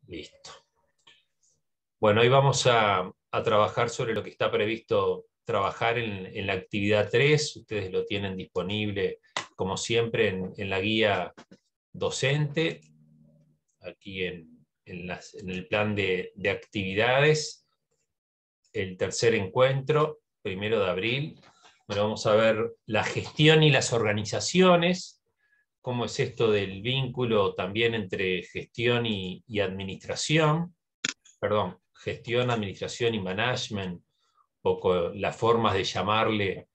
Listo. Bueno, hoy vamos a trabajar sobre lo que está previsto trabajar en la actividad 3. Ustedes lo tienen disponible, como siempre, en la guía docente, aquí en el plan de actividades. El tercer encuentro, 1 de abril. Bueno, vamos a ver la gestión y las organizaciones, cómo es esto del vínculo también entre gestión y administración, perdón, gestión, administración y management, un poco las formas de llamarle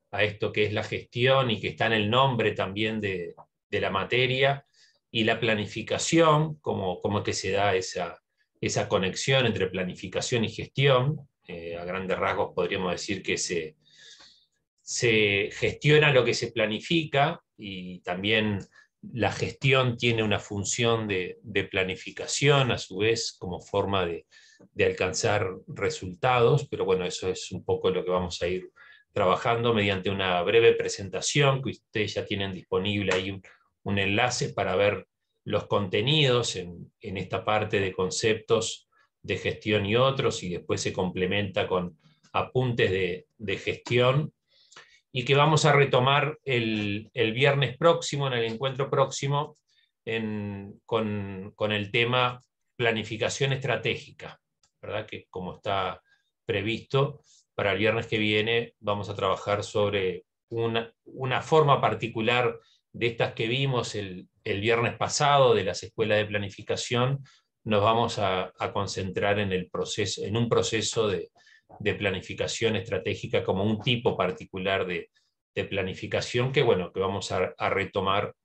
a esto que es la gestión y que está en el nombre también de la materia, y la planificación, cómo que se da esa conexión entre planificación y gestión. A grandes rasgos podríamos decir que se gestiona lo que se planifica, y también la gestión tiene una función de planificación, a su vez, como forma de alcanzar resultados, pero bueno, eso es un poco lo que vamos a ir trabajando mediante una breve presentación, que ustedes ya tienen disponible ahí un enlace para ver los contenidos en esta parte de conceptos de gestión y otros, y después se complementa con apuntes de gestión, y que vamos a retomar el viernes próximo, en el encuentro próximo, con el tema planificación estratégica, ¿verdad? Que como está previsto, para el viernes que viene vamos a trabajar sobre una forma particular de estas que vimos el viernes pasado, de las escuelas de planificación. Nos vamos a concentrar en un proceso de planificación estratégica como un tipo particular de planificación que, bueno, que vamos a retomar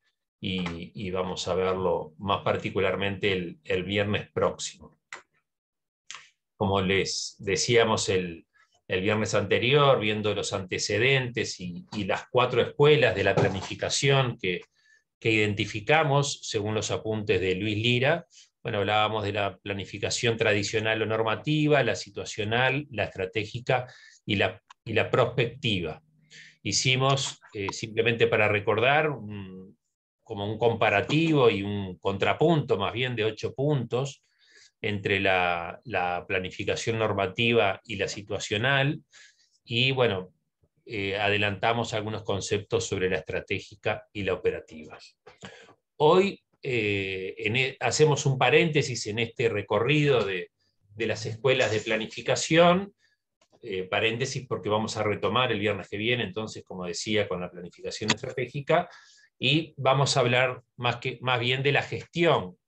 y vamos a verlo más particularmente el viernes próximo. Como les decíamos el viernes anterior, viendo los antecedentes y las 4 escuelas de la planificación que identificamos según los apuntes de Luis Lira. Bueno, hablábamos de la planificación tradicional o normativa, la situacional, la estratégica y la prospectiva. Hicimos, simplemente para recordar, como un comparativo y un contrapunto más bien de 8 puntos entre la planificación normativa y la situacional, y bueno, adelantamos algunos conceptos sobre la estratégica y la operativa. Hoy hacemos un paréntesis en este recorrido de las escuelas de planificación, paréntesis porque vamos a retomar el viernes que viene, entonces, como decía, con la planificación estratégica, y vamos a hablar más bien de la gestión,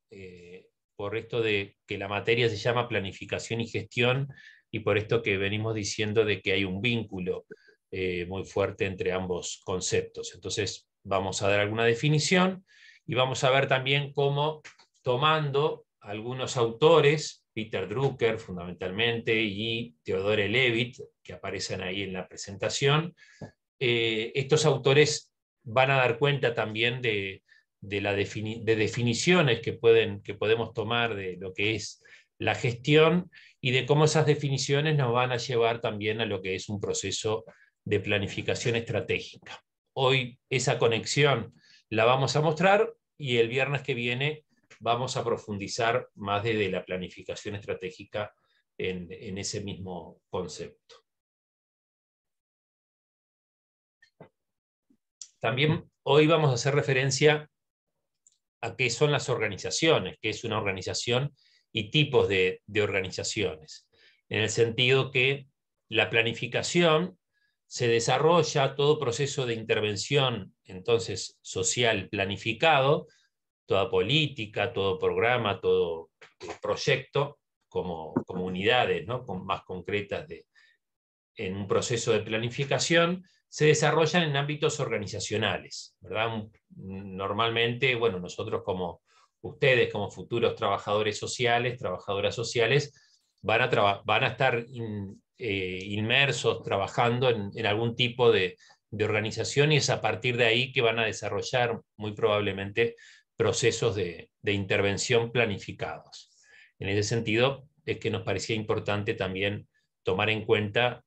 por esto de que la materia se llama planificación y gestión, y por esto que venimos diciendo de que hay un vínculo muy fuerte entre ambos conceptos. Entonces vamos a dar alguna definición, y vamos a ver también cómo, tomando algunos autores, Peter Drucker fundamentalmente y Theodore Levitt, que aparecen ahí en la presentación, estos autores van a dar cuenta también de definiciones que podemos tomar de lo que es la gestión, y de cómo esas definiciones nos van a llevar también a lo que es un proceso de planificación estratégica. Hoy esa conexión la vamos a mostrar, y el viernes que viene vamos a profundizar más desde la planificación estratégica en ese mismo concepto. También hoy vamos a hacer referencia a qué son las organizaciones, qué es una organización y tipos de organizaciones, en el sentido que la planificación se desarrolla, todo proceso de intervención entonces social planificado, toda política, todo programa, todo proyecto, como unidades, ¿no?, más concretas en un proceso de planificación, se desarrollan en ámbitos organizacionales, ¿verdad? Normalmente, bueno, nosotros ustedes como futuros trabajadores sociales, trabajadoras sociales, van a estar inmersos trabajando en algún tipo de organización, y es a partir de ahí que van a desarrollar muy probablemente procesos de intervención planificados. En ese sentido es que nos parecía importante también tomar en cuenta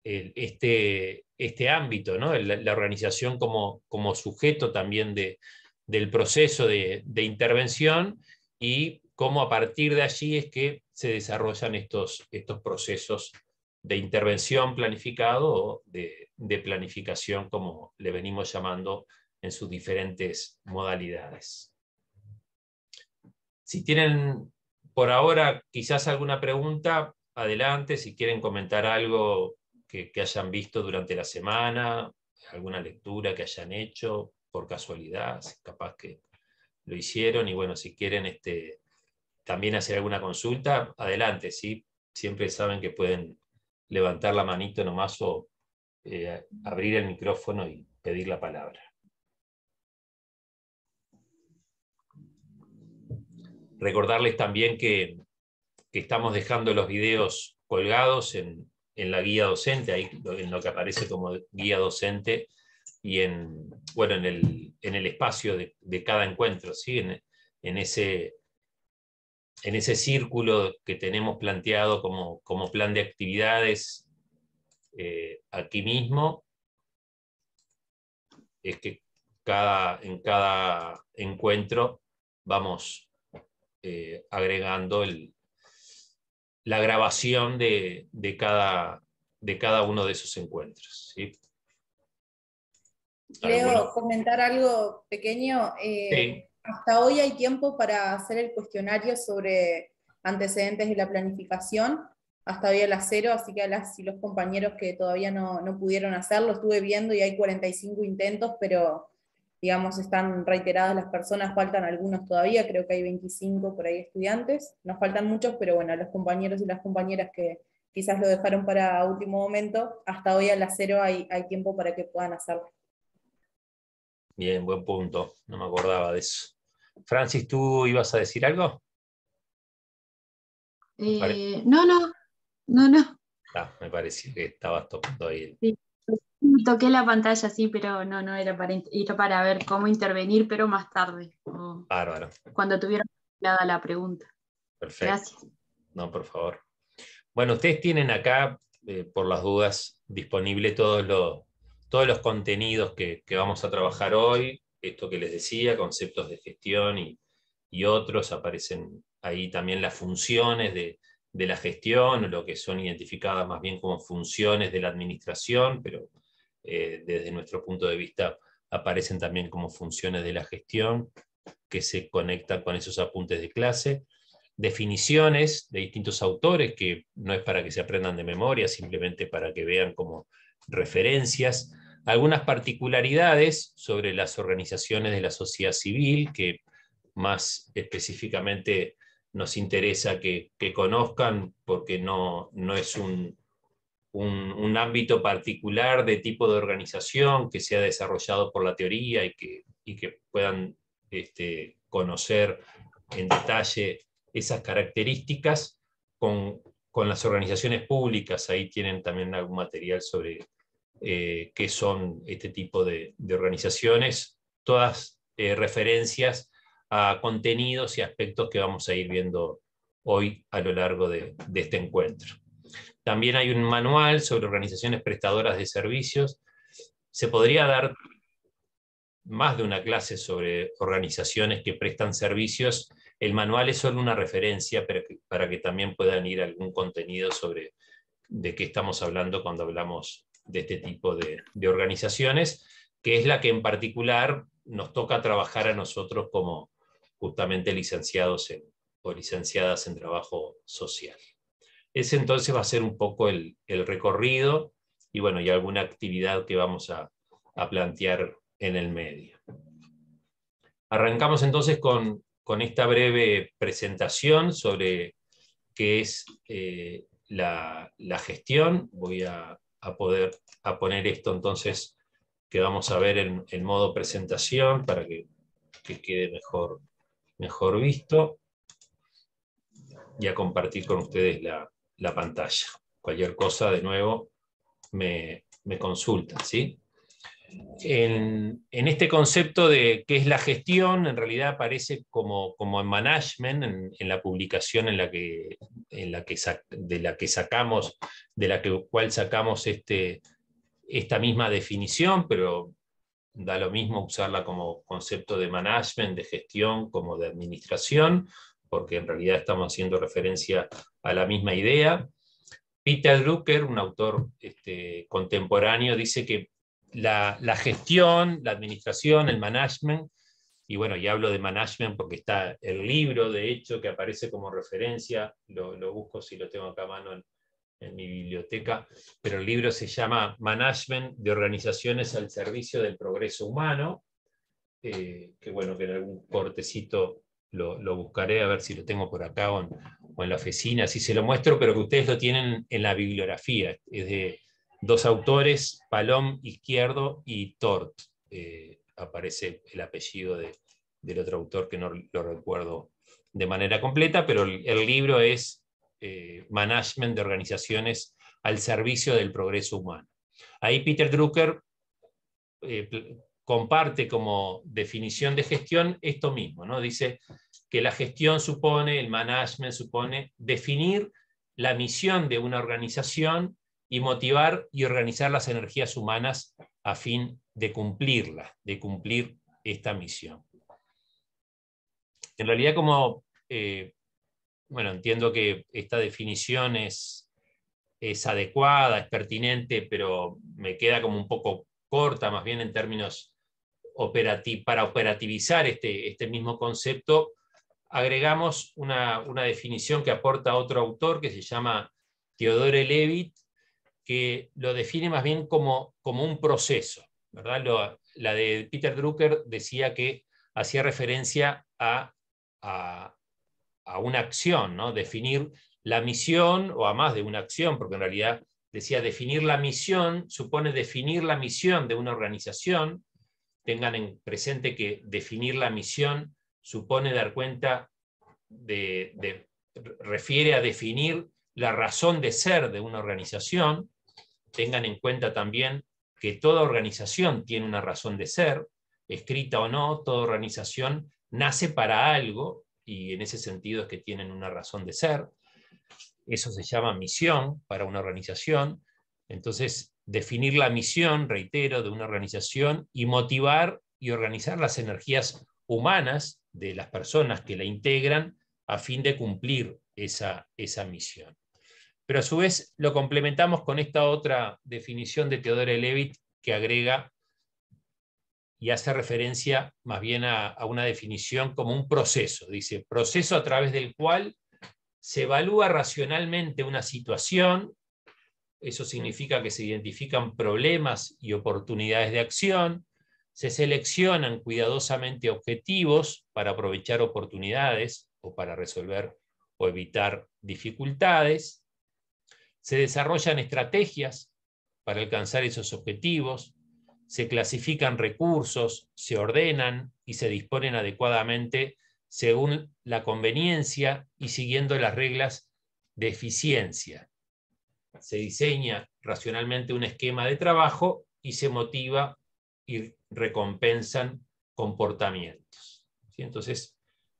este ámbito, ¿no? La organización como sujeto también del proceso de intervención, y cómo a partir de allí es que se desarrollan estos procesos de intervención planificado o de planificación, como le venimos llamando en sus diferentes modalidades. Si tienen por ahora quizás alguna pregunta, adelante, si quieren comentar algo que hayan visto durante la semana, alguna lectura que hayan hecho por casualidad, capaz que lo hicieron, y bueno, si quieren también hacer alguna consulta, adelante, ¿sí? Siempre saben que pueden levantar la manito nomás o abrir el micrófono y pedir la palabra. Recordarles también que estamos dejando los videos colgados en la guía docente, ahí en lo que aparece como guía docente, y en el espacio de cada encuentro, ¿sí? En ese círculo que tenemos planteado como plan de actividades aquí mismo, es que en cada encuentro vamos agregando la grabación de cada uno de esos encuentros, ¿sí? Leo, comentar algo pequeño. Sí. Hasta hoy hay tiempo para hacer el cuestionario sobre antecedentes de la planificación, hasta hoy a las 0, así que a las y los compañeros que todavía no pudieron hacerlo, estuve viendo y hay 45 intentos, pero digamos están reiteradas las personas, faltan algunos todavía, creo que hay 25 por ahí estudiantes, nos faltan muchos, pero bueno, los compañeros y las compañeras que quizás lo dejaron para último momento, hasta hoy a las 0 hay tiempo para que puedan hacerlo. Bien, buen punto, no me acordaba de eso. Francis, ¿tú ibas a decir algo? No. Me pareció que estabas tocando ahí. Sí. Toqué la pantalla, sí, pero no era para ver cómo intervenir, pero más tarde. Bárbaro. Cuando tuviera la pregunta. Perfecto. Gracias. No, por favor. Bueno, ustedes tienen acá, por las dudas, disponible todos los contenidos que vamos a trabajar hoy. Esto que les decía, conceptos de gestión y otros. Aparecen ahí también las funciones de la gestión, lo que son identificadas más bien como funciones de la administración, pero desde nuestro punto de vista aparecen también como funciones de la gestión que se conectan con esos apuntes de clase. Definiciones de distintos autores, que no es para que se aprendan de memoria, simplemente para que vean como referencias. Algunas particularidades sobre las organizaciones de la sociedad civil, que más específicamente nos interesa que conozcan, porque no es un ámbito particular de tipo de organización que se ha desarrollado por la teoría y que puedan conocer en detalle esas características con las organizaciones públicas. Ahí tienen también algún material sobre qué son este tipo de organizaciones, todas referencias a contenidos y aspectos que vamos a ir viendo hoy a lo largo de este encuentro. También hay un manual sobre organizaciones prestadoras de servicios. Se podría dar más de una clase sobre organizaciones que prestan servicios. El manual es solo una referencia para que también puedan ir algún contenido sobre de qué estamos hablando cuando hablamos de este tipo de organizaciones, que es la que en particular nos toca trabajar a nosotros como justamente licenciados o licenciadas en trabajo social. Ese entonces va a ser un poco el recorrido y bueno, y alguna actividad que vamos a plantear en el medio. Arrancamos entonces con esta breve presentación sobre qué es la gestión. Voy a poner esto entonces que vamos a ver en modo presentación para que quede mejor visto, y a compartir con ustedes la pantalla. Cualquier cosa, de nuevo, me consultan, ¿sí? En este concepto de qué es la gestión, en realidad aparece como en management, en la publicación de la cual sacamos esta misma definición, pero da lo mismo usarla como concepto de management, de gestión, como de administración, porque en realidad estamos haciendo referencia a la misma idea. Peter Drucker, un autor contemporáneo, dice que la gestión, la administración, el management, y bueno, y hablo de management porque está el libro, de hecho, que aparece como referencia, lo busco si lo tengo acá a mano en mi biblioteca, pero el libro se llama Management de Organizaciones al Servicio del Progreso Humano, que bueno, que en algún cortecito lo buscaré a ver si lo tengo por acá o en la oficina, si se lo muestro, pero que ustedes lo tienen en la bibliografía. Es de dos autores, Palom Izquierdo y Tort. Aparece el apellido del otro autor que no lo recuerdo de manera completa, pero el libro es Management de Organizaciones al Servicio del Progreso Humano. Ahí Peter Drucker comparte como definición de gestión esto mismo, ¿no? Dice que la gestión supone, el management supone definir la misión de una organización y motivar y organizar las energías humanas a fin de cumplirla, de cumplir esta misión. En realidad, como bueno, entiendo que esta definición es adecuada, es pertinente, pero me queda como un poco corta, más bien en términos para operativizar este mismo concepto, agregamos una definición que aporta otro autor que se llama Theodore Levitt, que lo define más bien como un proceso, ¿verdad? La de Peter Drucker decía que hacía referencia a una acción, ¿no? Definir la misión, o a más de una acción, porque en realidad decía definir la misión, supone definir la misión de una organización. Tengan en presente que definir la misión supone dar cuenta refiere a definir la razón de ser de una organización. Tengan en cuenta también que toda organización tiene una razón de ser, escrita o no, toda organización nace para algo, y en ese sentido es que tienen una razón de ser. Eso se llama misión para una organización. Entonces, definir la misión, reitero, de una organización y motivar y organizar las energías humanas de las personas que la integran a fin de cumplir esa misión. Pero a su vez lo complementamos con esta otra definición de Theodore Levitt que agrega y hace referencia más bien a una definición como un proceso. Dice, proceso a través del cual se evalúa racionalmente una situación. Eso significa que se identifican problemas y oportunidades de acción, se seleccionan cuidadosamente objetivos para aprovechar oportunidades o para resolver o evitar dificultades, se desarrollan estrategias para alcanzar esos objetivos, se clasifican recursos, se ordenan y se disponen adecuadamente según la conveniencia y siguiendo las reglas de eficiencia. Se diseña racionalmente un esquema de trabajo y se motiva y recompensan comportamientos. ¿Sí? Entonces,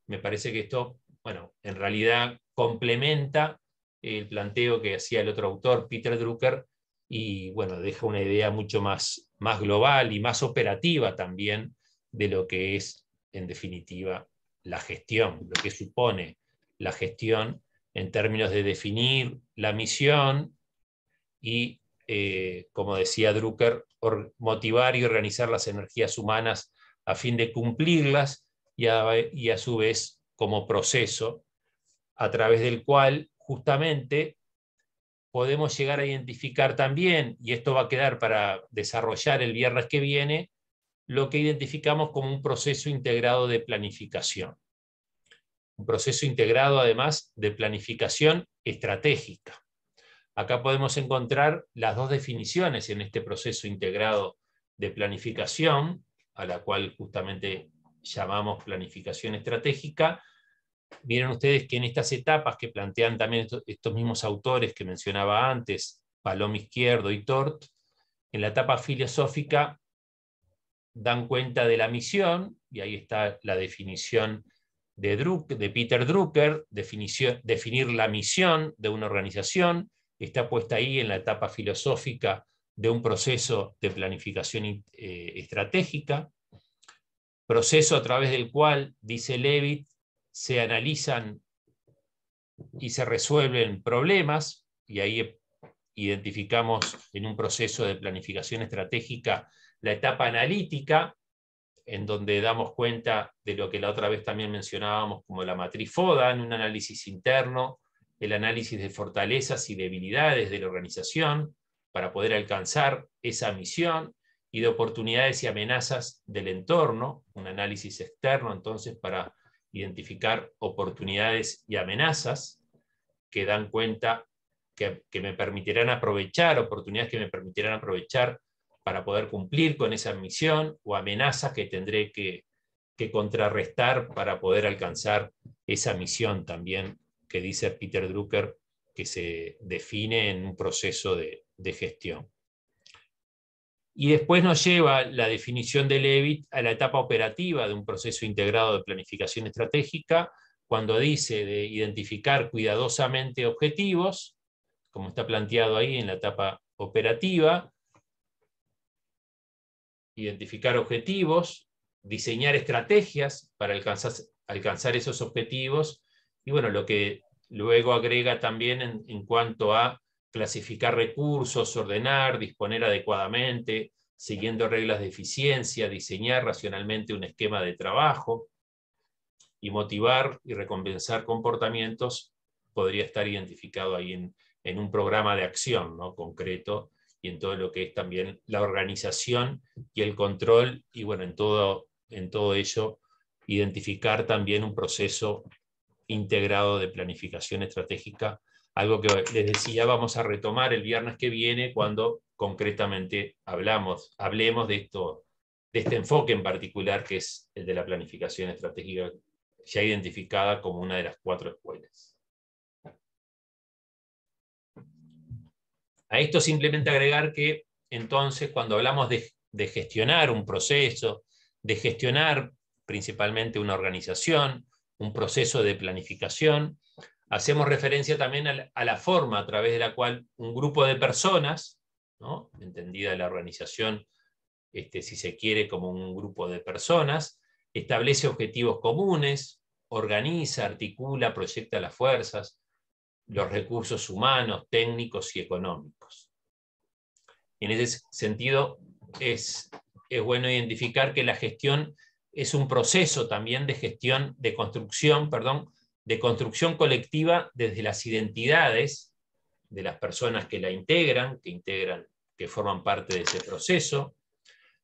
me parece que esto, bueno, en realidad complementa el planteo que hacía el otro autor, Peter Drucker, y bueno, deja una idea mucho más global y más operativa también de lo que es, en definitiva, la gestión, lo que supone la gestión en términos de definir la misión y, como decía Drucker, motivar y organizar las energías humanas a fin de cumplirlas y a su vez como proceso a través del cual justamente podemos llegar a identificar también, y esto va a quedar para desarrollar el viernes que viene, lo que identificamos como un proceso integrado de planificación. Un proceso integrado además de planificación estratégica. Acá podemos encontrar las dos definiciones en este proceso integrado de planificación, a la cual justamente llamamos planificación estratégica. Miren ustedes que en estas etapas que plantean también estos mismos autores que mencionaba antes, Palom Izquierdo y Tort, en la etapa filosófica dan cuenta de la misión, y ahí está la definición de Peter Drucker, definir la misión de una organización, está puesta ahí en la etapa filosófica de un proceso de planificación estratégica, proceso a través del cual, dice Levitt, se analizan y se resuelven problemas, y ahí identificamos en un proceso de planificación estratégica la etapa analítica, en donde damos cuenta de lo que la otra vez también mencionábamos como la matriz FODA, en un análisis interno, el análisis de fortalezas y debilidades de la organización para poder alcanzar esa misión, y de oportunidades y amenazas del entorno, un análisis externo entonces para identificar oportunidades y amenazas que dan cuenta que me permitirán aprovechar, oportunidades que me permitirán aprovechar para poder cumplir con esa misión, o amenazas que tendré que contrarrestar para poder alcanzar esa misión también que dice Peter Drucker que se define en un proceso de gestión. Y después nos lleva la definición de Levitt a la etapa operativa de un proceso integrado de planificación estratégica, cuando dice de identificar cuidadosamente objetivos, como está planteado ahí en la etapa operativa, identificar objetivos, diseñar estrategias para alcanzar esos objetivos, y bueno, lo que luego agrega también en cuanto a clasificar recursos, ordenar, disponer adecuadamente, siguiendo reglas de eficiencia, diseñar racionalmente un esquema de trabajo, y motivar y recompensar comportamientos podría estar identificado ahí en un programa de acción, ¿no?, concreto, y en todo lo que es también la organización y el control, y bueno, en todo ello identificar también un proceso integrado de planificación estratégica, algo que les decía vamos a retomar el viernes que viene cuando concretamente hablemos de este enfoque en particular, que es el de la planificación estratégica, ya identificada como una de las 4 escuelas. A esto simplemente agregar que entonces cuando hablamos de gestionar un proceso, de gestionar principalmente una organización, un proceso de planificación, hacemos referencia también a la forma a través de la cual un grupo de personas, ¿no?, entendida la organización, si se quiere, como un grupo de personas, establece objetivos comunes, organiza, articula, proyecta las fuerzas, los recursos humanos, técnicos y económicos. En ese sentido, es bueno identificar que la gestión es un proceso también de gestión, de construcción colectiva desde las identidades de las personas que la integran, que forman parte de ese proceso,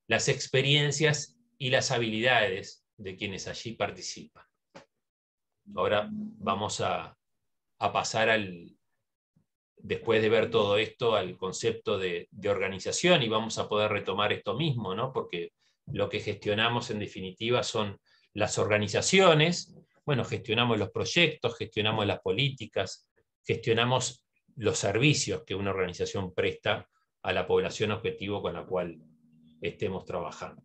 las experiencias y las habilidades de quienes allí participan. Ahora vamos a pasar después de ver todo esto, al concepto de organización, y vamos a poder retomar esto mismo, ¿no?, porque lo que gestionamos en definitiva son las organizaciones. Bueno, gestionamos los proyectos, gestionamos las políticas, gestionamos los servicios que una organización presta a la población objetivo con la cual estemos trabajando.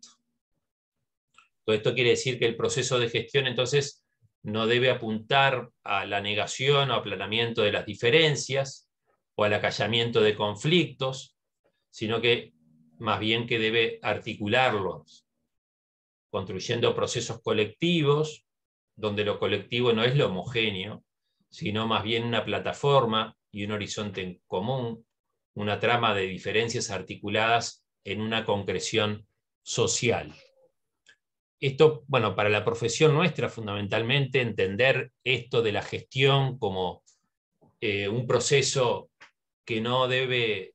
Todo esto quiere decir que el proceso de gestión entonces no debe apuntar a la negación o aplanamiento de las diferencias o al acallamiento de conflictos, sino que más bien que debe articularlos, construyendo procesos colectivos, donde lo colectivo no es lo homogéneo, sino más bien una plataforma y un horizonte en común, una trama de diferencias articuladas en una concreción social. Esto, bueno, para la profesión nuestra, fundamentalmente, entender esto de la gestión como un proceso que no debe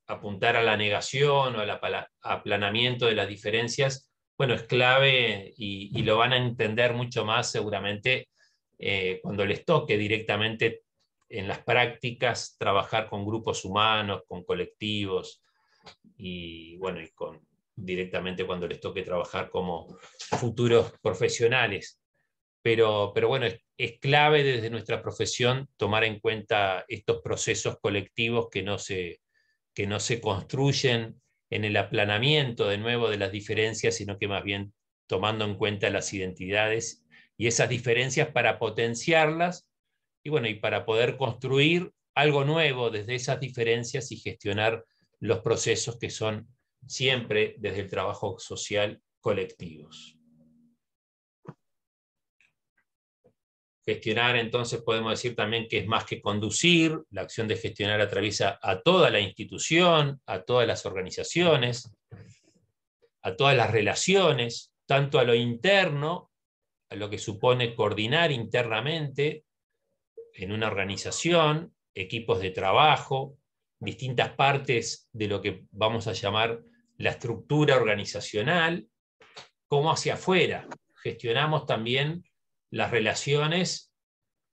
apuntar a la negación o al aplanamiento de las diferencias, bueno, es clave, y lo van a entender mucho más seguramente cuando les toque directamente en las prácticas trabajar con grupos humanos, con colectivos, y bueno, directamente cuando les toque trabajar como futuros profesionales. Pero bueno, es clave desde nuestra profesión tomar en cuenta estos procesos colectivos que no se construyen en el aplanamiento de nuevo de las diferencias, sino que más bien tomando en cuenta las identidades y esas diferencias para potenciarlas, y bueno, y para poder construir algo nuevo desde esas diferencias y gestionar los procesos que son siempre desde el trabajo social colectivos. Gestionar, entonces, podemos decir también que es más que conducir. La acción de gestionar atraviesa a toda la institución, a todas las organizaciones, a todas las relaciones, tanto a lo interno, a lo que supone coordinar internamente en una organización, equipos de trabajo, distintas partes de lo que vamos a llamar la estructura organizacional, como hacia afuera. Gestionamos también las relaciones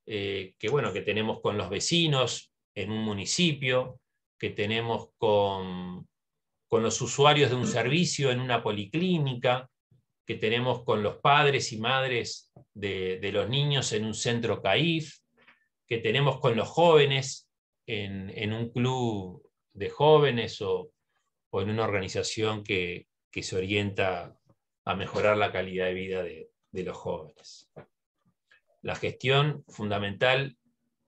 que tenemos con los vecinos en un municipio, que tenemos con los usuarios de un servicio en una policlínica, que tenemos con los padres y madres de los niños en un centro CAIF, que tenemos con los jóvenes en un club de jóvenes o en una organización que se orienta a mejorar la calidad de vida de los jóvenes. La gestión es fundamental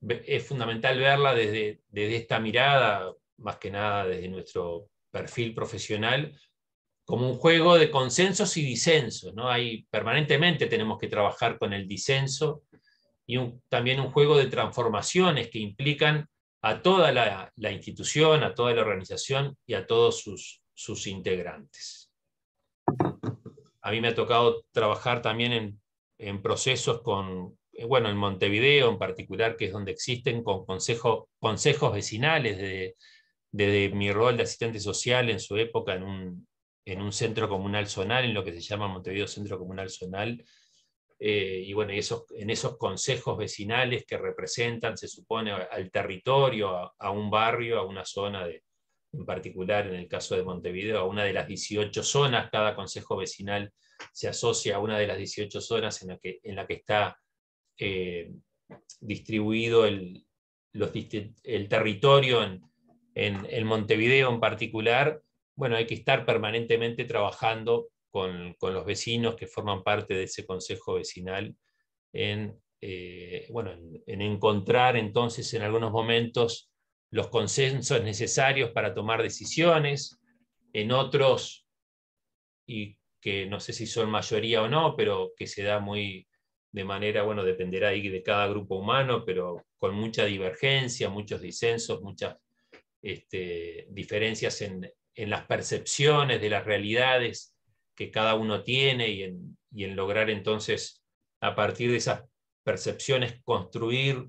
verla desde esta mirada, más que nada desde nuestro perfil profesional, como un juego de consensos y disensos, ¿no? Permanentemente tenemos que trabajar con el disenso y también un juego de transformaciones que implican a toda la institución, a toda la organización y a todos sus integrantes. A mí me ha tocado trabajar también en procesos en Montevideo en particular, que es donde existen con consejos vecinales, desde mi rol de asistente social en su época en un centro comunal zonal, en lo que se llama Montevideo Centro Comunal Zonal, en esos consejos vecinales que representan, se supone, al territorio, a un barrio, a una zona en particular, en el caso de Montevideo, a una de las 18 zonas. Cada consejo vecinal se asocia a una de las 18 zonas en la que está distribuido el territorio en Montevideo en particular. Bueno, hay que estar permanentemente trabajando con los vecinos que forman parte de ese consejo vecinal en encontrar entonces en algunos momentos los consensos necesarios para tomar decisiones, en otros, y que no sé si son mayoría o no, pero que se da muy de manera, dependerá ahí de cada grupo humano, pero con mucha divergencia, muchos disensos, muchas diferencias en las percepciones de las realidades que cada uno tiene y en lograr entonces, a partir de esas percepciones, construir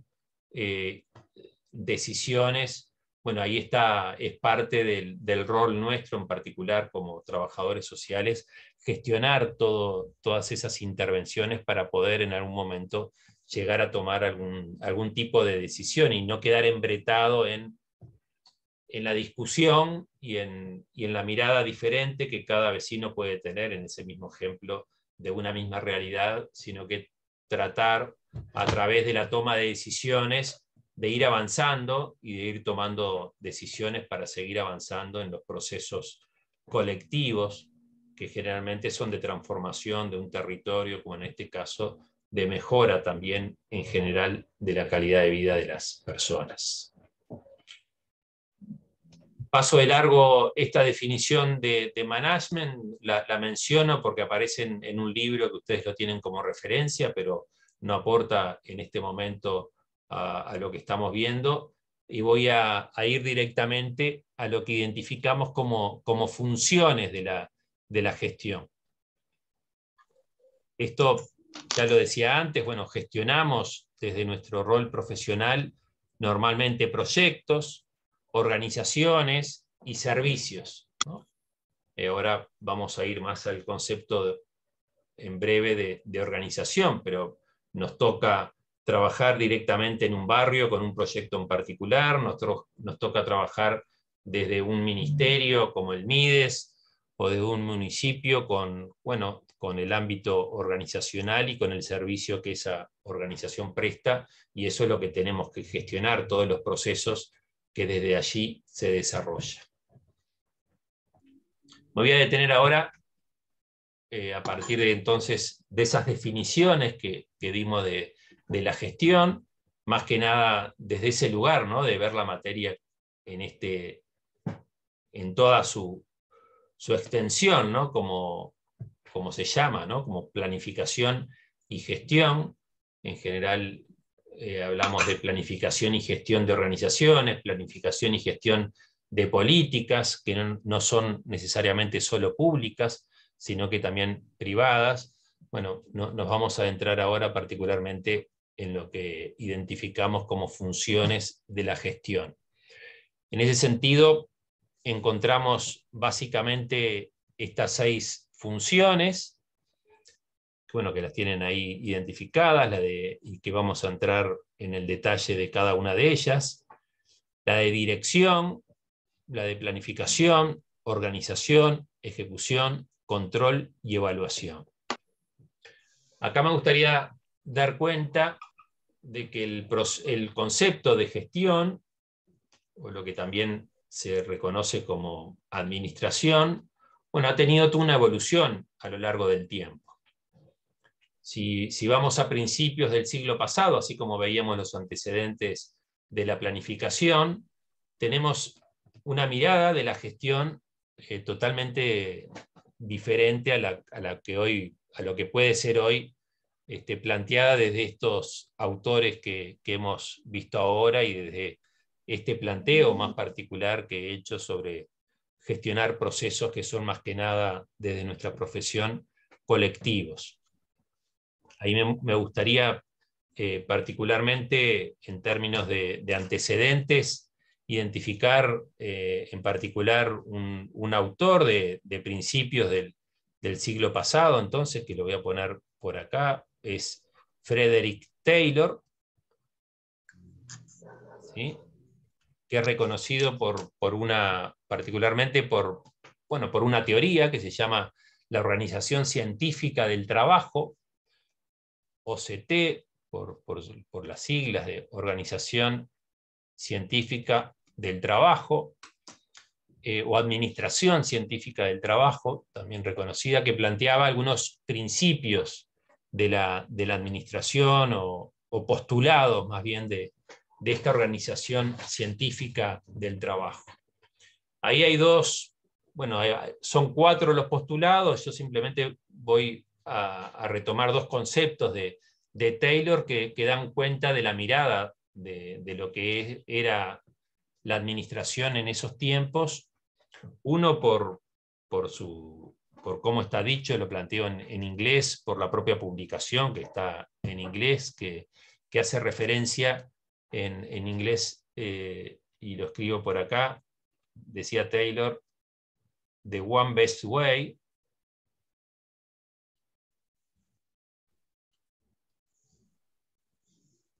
decisiones. Bueno, ahí es parte del rol nuestro en particular como trabajadores sociales, gestionar todas esas intervenciones para poder en algún momento llegar a tomar algún tipo de decisión y no quedar embretado en la discusión y en la mirada diferente que cada vecino puede tener en ese mismo ejemplo de una misma realidad, sino que tratar a través de la toma de decisiones de ir avanzando y de ir tomando decisiones para seguir avanzando en los procesos colectivos que generalmente son de transformación de un territorio, como en este caso de mejora también en general de la calidad de vida de las personas. Paso de largo esta definición de management, la menciono porque aparece en un libro que ustedes lo tienen como referencia, pero no aporta en este momento a lo que estamos viendo, y voy a ir directamente a lo que identificamos como funciones de la gestión. Esto ya lo decía antes, gestionamos desde nuestro rol profesional normalmente proyectos, organizaciones y servicios, ¿no? Ahora vamos a ir más al concepto en breve de organización, pero nos toca trabajar directamente en un barrio con un proyecto en particular, nos toca trabajar desde un ministerio como el MIDES, o de un municipio con el ámbito organizacional y con el servicio que esa organización presta, y eso es lo que tenemos que gestionar, todos los procesos que desde allí se desarrolla. Me voy a detener ahora, a partir de entonces de esas definiciones que dimos de la gestión, más que nada desde ese lugar, ¿no? De ver la materia en toda su extensión, ¿no? Como se llama, ¿no? Como planificación y gestión, En general hablamos de planificación y gestión de organizaciones, planificación y gestión de políticas, que no son necesariamente solo públicas, sino que también privadas. Bueno, nos vamos a adentrar ahora particularmente en lo que identificamos como funciones de la gestión. En ese sentido, encontramos básicamente estas 6 funciones, bueno, que las tienen ahí identificadas, y que vamos a entrar en el detalle de cada una de ellas: la de dirección, la de planificación, organización, ejecución, control y evaluación. Acá me gustaría dar cuenta de que el concepto de gestión, o lo que también se reconoce como administración, bueno, ha tenido toda una evolución a lo largo del tiempo. Si vamos a principios del siglo pasado, así como veíamos los antecedentes de la planificación, tenemos una mirada de la gestión totalmente diferente a lo que puede ser hoy planteada desde estos autores que hemos visto ahora y desde este planteo más particular que he hecho sobre gestionar procesos que son más que nada desde nuestra profesión colectivos. Ahí me gustaría particularmente en términos de antecedentes identificar en particular un autor de principios del siglo pasado, entonces, que lo voy a poner por acá, es Frederick Taylor, ¿sí? Que es reconocido particularmente por una teoría que se llama la Organización Científica del Trabajo, OCT, por las siglas de Organización Científica del Trabajo, o Administración Científica del Trabajo, también reconocida, que planteaba algunos principios de la administración o postulados más bien de esta Organización Científica del Trabajo. Ahí hay son 4 los postulados. Yo simplemente voy a retomar 2 conceptos de Taylor que dan cuenta de la mirada de lo que era la administración en esos tiempos. Uno por cómo está dicho, lo planteo en inglés, por la propia publicación que está en inglés, que hace referencia en inglés, y lo escribo por acá. Decía Taylor: "The one best way".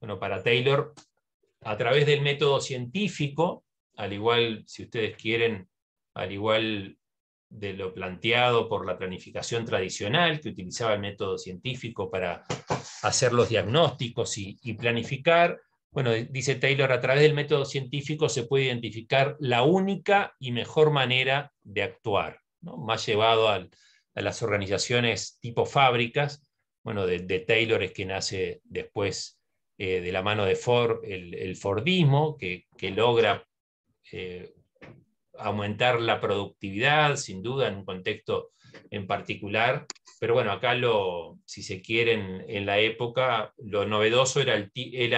Bueno, para Taylor, a través del método científico, al igual, si ustedes quieren, al igual de lo planteado por la planificación tradicional, que utilizaba el método científico para hacer los diagnósticos y planificar, bueno, dice Taylor, a través del método científico se puede identificar la única y mejor manera de actuar, ¿no? Más llevado a las organizaciones tipo fábricas. Bueno, de Taylor es que nace después, de la mano de Ford, el Fordismo, que logra aumentar la productividad, sin duda, en un contexto en particular. Pero bueno, acá si se quiere, en la época, lo novedoso era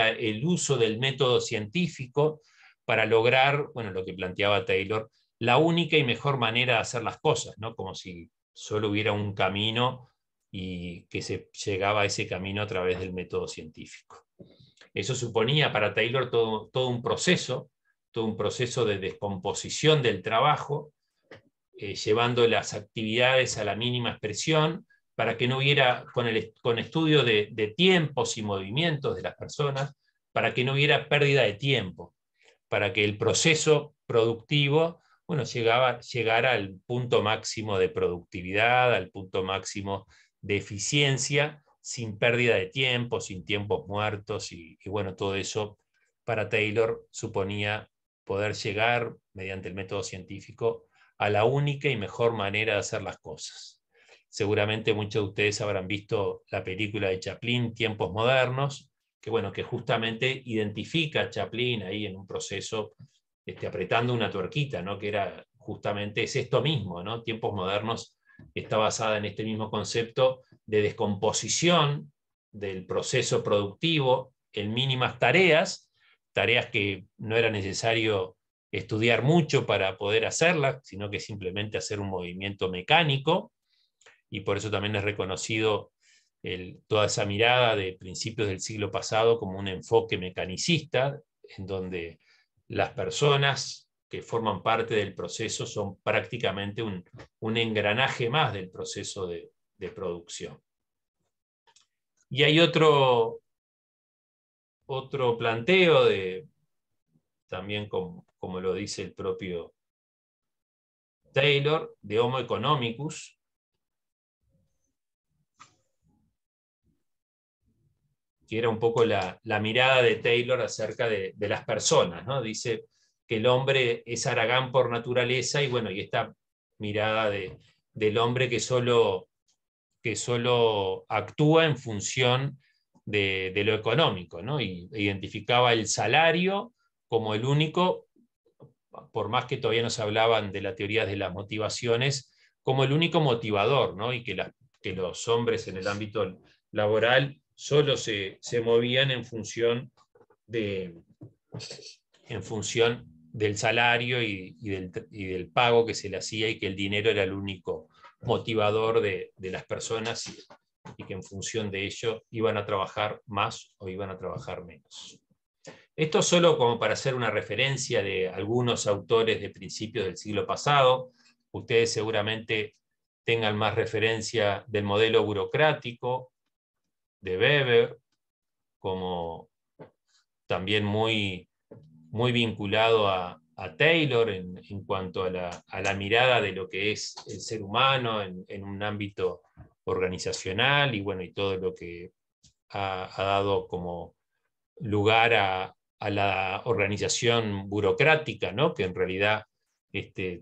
el uso del método científico para lograr, bueno, lo que planteaba Taylor, la única y mejor manera de hacer las cosas, ¿no? Como si solo hubiera un camino y que se llegaba a ese camino a través del método científico. Eso suponía para Taylor todo un proceso de descomposición del trabajo, llevando las actividades a la mínima expresión, para que no hubiera, con estudio de tiempos y movimientos de las personas, para que no hubiera pérdida de tiempo, para que el proceso productivo, bueno, llegara al punto máximo de productividad, al punto máximo de eficiencia, sin pérdida de tiempo, sin tiempos muertos, y bueno, todo eso para Taylor suponía poder llegar, mediante el método científico, a la única y mejor manera de hacer las cosas. Seguramente muchos de ustedes habrán visto la película de Chaplin, Tiempos Modernos, que justamente identifica a Chaplin ahí en un proceso, apretando una tuerquita, ¿no? Que era justamente, es esto mismo, ¿no? Tiempos Modernos está basada en este mismo concepto de descomposición del proceso productivo en mínimas tareas que no era necesario estudiar mucho para poder hacerlas, sino que simplemente hacer un movimiento mecánico, y por eso también es reconocido toda esa mirada de principios del siglo pasado como un enfoque mecanicista, en donde las personas que forman parte del proceso son prácticamente un engranaje más del proceso de producción. Y hay otro planteo, también como lo dice el propio Taylor, de Homo economicus, que era un poco la mirada de Taylor acerca de las personas, ¿no? Dice que el hombre es haragán por naturaleza, y bueno, y esta mirada del hombre que solo actúa en función de lo económico, ¿no? Y identificaba el salario como el único, por más que todavía no se hablaban de la teoría de las motivaciones, como el único motivador, ¿no? Y que los hombres en el ámbito laboral solo se movían en función del salario y del pago que se le hacía, y que el dinero era el único motivador de las personas, y que en función de ello iban a trabajar más o iban a trabajar menos. Esto solo como para hacer una referencia de algunos autores de principios del siglo pasado. Ustedes seguramente tengan más referencia del modelo burocrático de Weber, como también muy vinculado a Taylor en cuanto a la mirada de lo que es el ser humano en un ámbito organizacional, y bueno, y todo lo que ha dado como lugar a la organización burocrática, ¿no? Que en realidad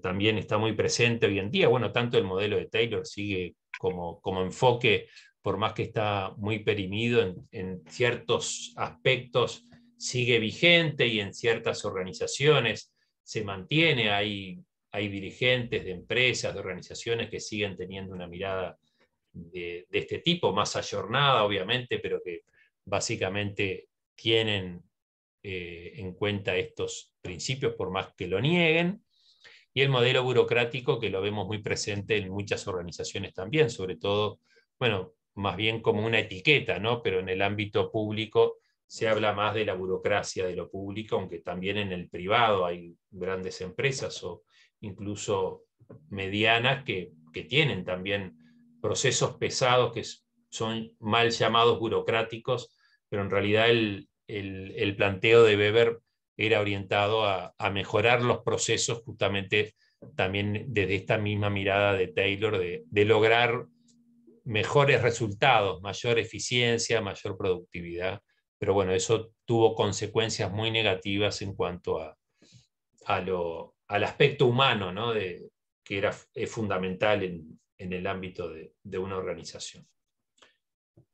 también está muy presente hoy en día. Bueno, tanto el modelo de Taylor sigue como enfoque, por más que está muy perimido en ciertos aspectos, sigue vigente, y en ciertas organizaciones se mantiene. Hay dirigentes de empresas, de organizaciones que siguen teniendo una mirada de este tipo, más ayornada obviamente, pero que básicamente tienen en cuenta estos principios, por más que lo nieguen. Y el modelo burocrático, que lo vemos muy presente en muchas organizaciones también, sobre todo, bueno, más bien como una etiqueta, ¿no? Pero en el ámbito público se habla más de la burocracia de lo público, aunque también en el privado hay grandes empresas o incluso medianas que tienen también procesos pesados que son mal llamados burocráticos, pero en realidad el planteo de Weber era orientado a mejorar los procesos, justamente también desde esta misma mirada de Taylor, de lograr mejores resultados, mayor eficiencia, mayor productividad. Pero bueno, eso tuvo consecuencias muy negativas en cuanto al aspecto humano, ¿no? Que es fundamental en el ámbito de una organización.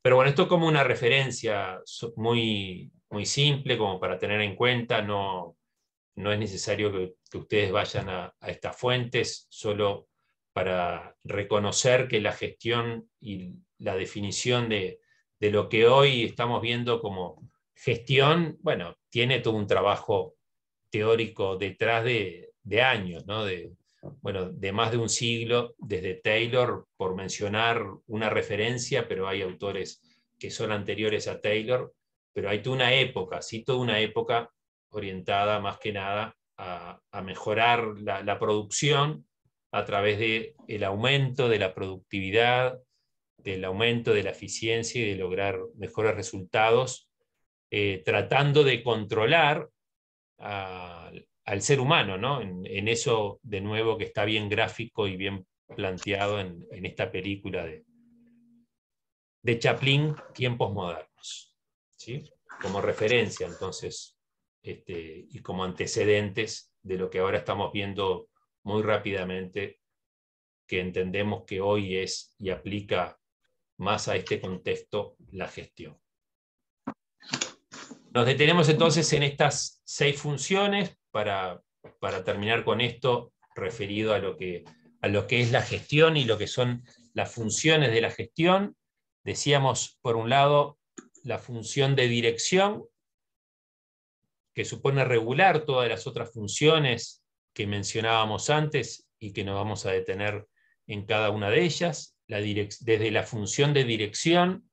Pero bueno, esto como una referencia muy, muy simple, como para tener en cuenta. No es necesario que ustedes vayan a estas fuentes, solo para reconocer que la gestión y la definición de lo que hoy estamos viendo como gestión, bueno, tiene todo un trabajo teórico detrás de años, ¿no? De más de un siglo, desde Taylor, por mencionar una referencia, pero hay autores que son anteriores a Taylor, pero hay toda una época orientada más que nada a mejorar la producción a través del aumento de la productividad, del aumento de la eficiencia y de lograr mejores resultados, tratando de controlar al ser humano, ¿no? En eso, de nuevo, que está bien gráfico y bien planteado en esta película de Chaplin, Tiempos Modernos, ¿sí? Como referencia, entonces, y como antecedentes de lo que ahora estamos viendo muy rápidamente, que entendemos que hoy es y aplica más a este contexto la gestión. Nos detenemos entonces en estas 6 funciones para terminar con esto referido a lo que es la gestión y lo que son las funciones de la gestión. Decíamos, por un lado, la función de dirección, que supone regular todas las otras funciones que mencionábamos antes y que nos vamos a detener en cada una de ellas. Desde la función de dirección,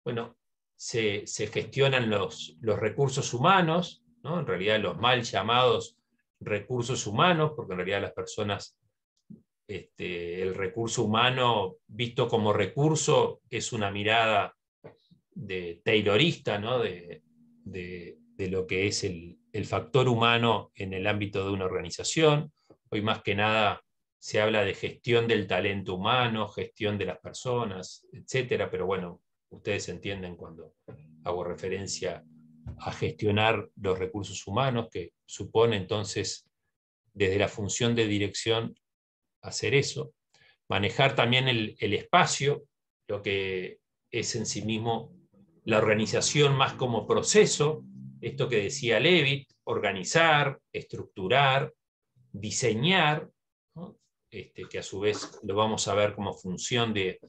bueno, se gestionan los recursos humanos, ¿no? En realidad los mal llamados recursos humanos, porque en realidad las personas, el recurso humano visto como recurso es una mirada taylorista, ¿no? de lo que es el factor humano en el ámbito de una organización. Hoy más que nada se habla de gestión del talento humano, gestión de las personas, etcétera, pero bueno, ustedes entienden cuando hago referencia a gestionar los recursos humanos, que supone entonces desde la función de dirección hacer eso. Manejar también el espacio, lo que es en sí mismo la organización más como proceso, esto que decía Levitt, organizar, estructurar, diseñar, ¿no? Que a su vez lo vamos a ver como función de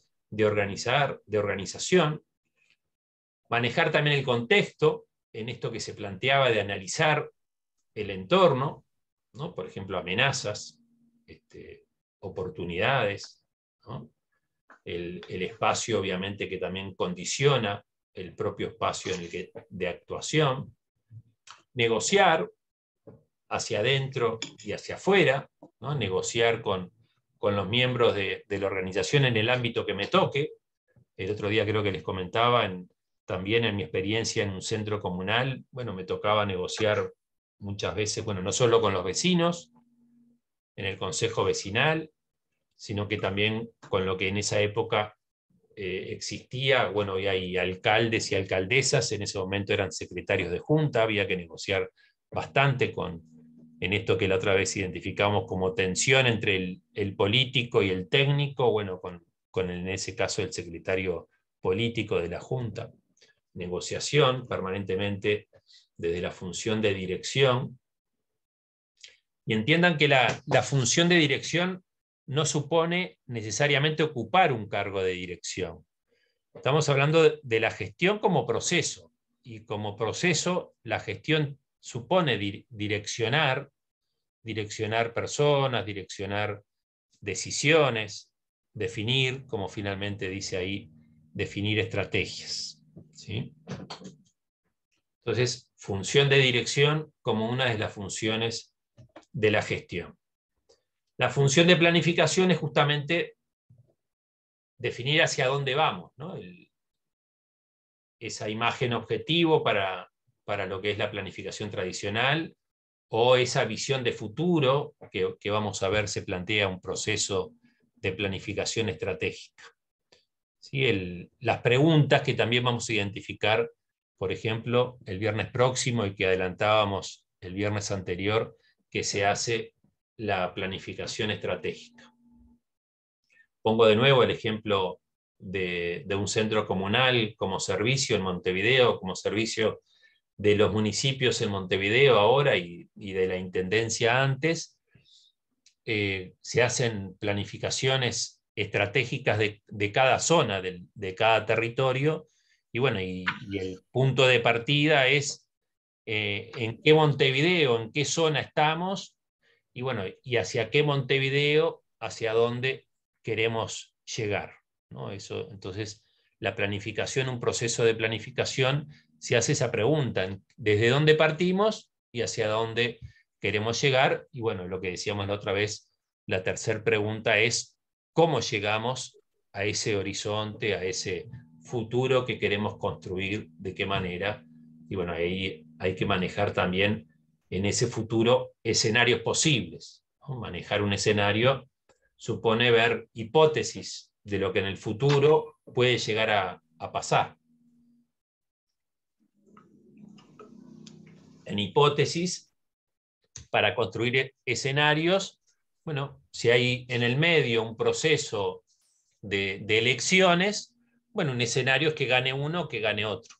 organización. Manejar también el contexto, en esto que se planteaba de analizar el entorno, ¿no? Por ejemplo, amenazas, oportunidades, ¿no? El espacio obviamente que también condiciona el propio espacio de actuación. Negociar hacia adentro y hacia afuera, ¿no? Negociar con los miembros de la organización en el ámbito que me toque. El otro día creo que les comentaba, también en mi experiencia en un centro comunal, bueno, me tocaba negociar muchas veces, bueno, no solo con los vecinos, en el consejo vecinal, sino que también con lo que en esa época existía, bueno, y hay alcaldes y alcaldesas, en ese momento eran secretarios de junta, había que negociar bastante en esto que la otra vez identificamos como tensión entre el político y el técnico, bueno, con en ese caso el secretario político de la junta. Negociación permanentemente desde la función de dirección. Y entiendan que la función de dirección no supone necesariamente ocupar un cargo de dirección. Estamos hablando de la gestión como proceso, y como proceso la gestión supone direccionar personas, direccionar decisiones, definir, como finalmente dice ahí, definir estrategias, ¿sí? Entonces, función de dirección como una de las funciones de la gestión. La función de planificación es justamente definir hacia dónde vamos, ¿no? Esa imagen objetivo para lo que es la planificación tradicional, o esa visión de futuro que vamos a ver se plantea un proceso de planificación estratégica. ¿Sí? Las preguntas que también vamos a identificar, por ejemplo, el viernes próximo y que adelantábamos el viernes anterior, que se hace la planificación estratégica. Pongo de nuevo el ejemplo de un centro comunal como servicio en Montevideo, como servicio de los municipios en Montevideo ahora y de la intendencia antes. Se hacen planificaciones estratégicas de cada zona, de cada territorio, y bueno, y el punto de partida es en qué Montevideo, en qué zona estamos, y bueno, y hacia qué Montevideo, hacia dónde queremos llegar, ¿no? Eso, entonces, la planificación, un proceso de planificación, se hace esa pregunta, ¿desde dónde partimos y hacia dónde queremos llegar? Y bueno, lo que decíamos la otra vez, la tercera pregunta es, ¿cómo llegamos a ese horizonte, a ese futuro que queremos construir? ¿De qué manera? Y bueno, ahí hay que manejar también en ese futuro escenarios posibles, ¿no? Manejar un escenario supone ver hipótesis de lo que en el futuro puede llegar a pasar. En hipótesis, para construir escenarios, bueno, si hay en el medio un proceso de elecciones, bueno, un escenario es que gane uno, que gane otro,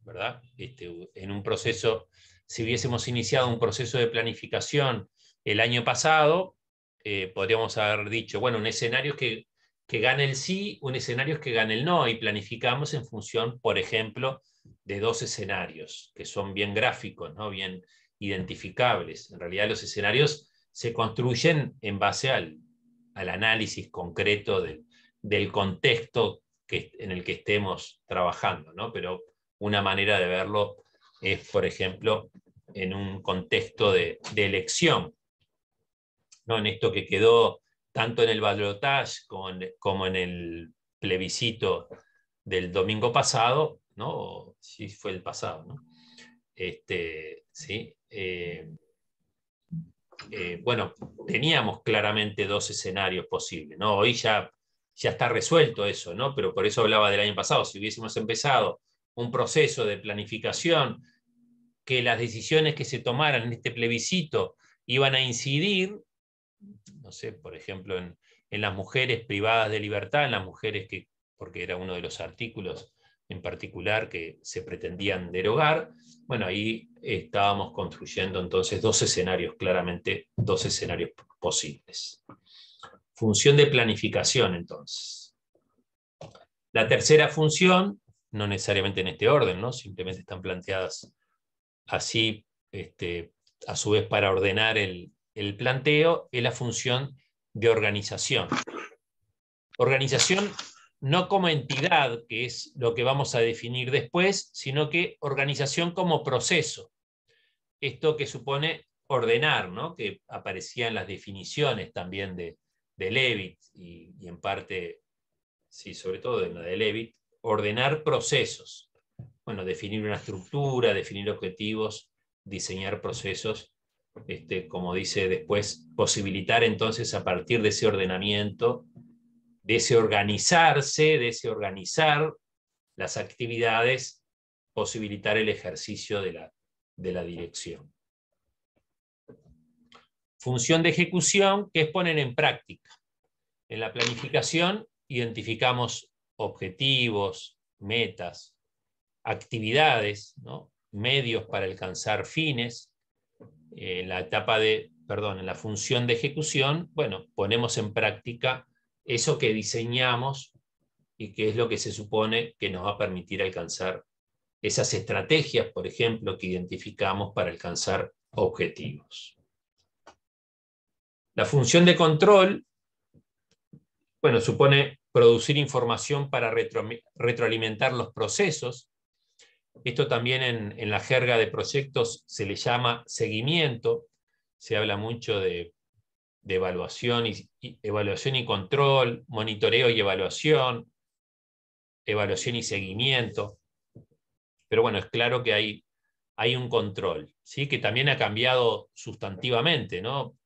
¿verdad? En un proceso, si hubiésemos iniciado un proceso de planificación el año pasado, podríamos haber dicho, bueno, un escenario es que gane el sí, un escenario es que gane el no, y planificamos en función, por ejemplo, de 2 escenarios, que son bien gráficos, ¿no? Bien identificables. En realidad los escenarios se construyen en base al análisis concreto del contexto en el que estemos trabajando, ¿no? Pero una manera de verlo es, por ejemplo, en un contexto de elección, ¿no? En esto que quedó tanto en el balotaje como en el plebiscito del domingo pasado, ¿no? Sí, fue el pasado, ¿no? ¿Sí? Bueno, teníamos claramente 2 escenarios posibles, ¿no? Hoy ya está resuelto eso, ¿no? Pero por eso hablaba del año pasado. Si hubiésemos empezado un proceso de planificación, que las decisiones que se tomaran en este plebiscito iban a incidir, no sé, por ejemplo, en las mujeres privadas de libertad, en las mujeres porque era uno de los artículos en particular que se pretendían derogar, bueno, ahí estábamos construyendo entonces 2 escenarios, claramente 2 escenarios posibles. Función de planificación, entonces. La tercera función, no necesariamente en este orden, ¿no? Simplemente están planteadas así, a su vez para ordenar el planteo, es la función de organización. Organización no como entidad, que es lo que vamos a definir después, sino que organización como proceso. Esto que supone ordenar, ¿no? Que aparecía en las definiciones también de Levitt y en parte, sí, sobre todo en la de Levitt, ordenar procesos. Bueno, definir una estructura, definir objetivos, diseñar procesos, como dice después, posibilitar entonces a partir de ese ordenamiento, de ese organizarse, de ese organizar las actividades, posibilitar el ejercicio de la dirección. Función de ejecución, que es poner en práctica. En la planificación identificamos objetivos, metas, actividades, ¿no? Medios para alcanzar fines. En la función de ejecución, bueno, ponemos en práctica eso que diseñamos y que es lo que se supone que nos va a permitir alcanzar esas estrategias, por ejemplo, que identificamos para alcanzar objetivos. La función de control, bueno, supone producir información para retroalimentar los procesos. Esto también en la jerga de proyectos se le llama seguimiento. Se habla mucho de evaluación y control, monitoreo y evaluación y seguimiento. Pero bueno, es claro que hay un control, ¿sí? Que también ha cambiado sustantivamente, ¿no?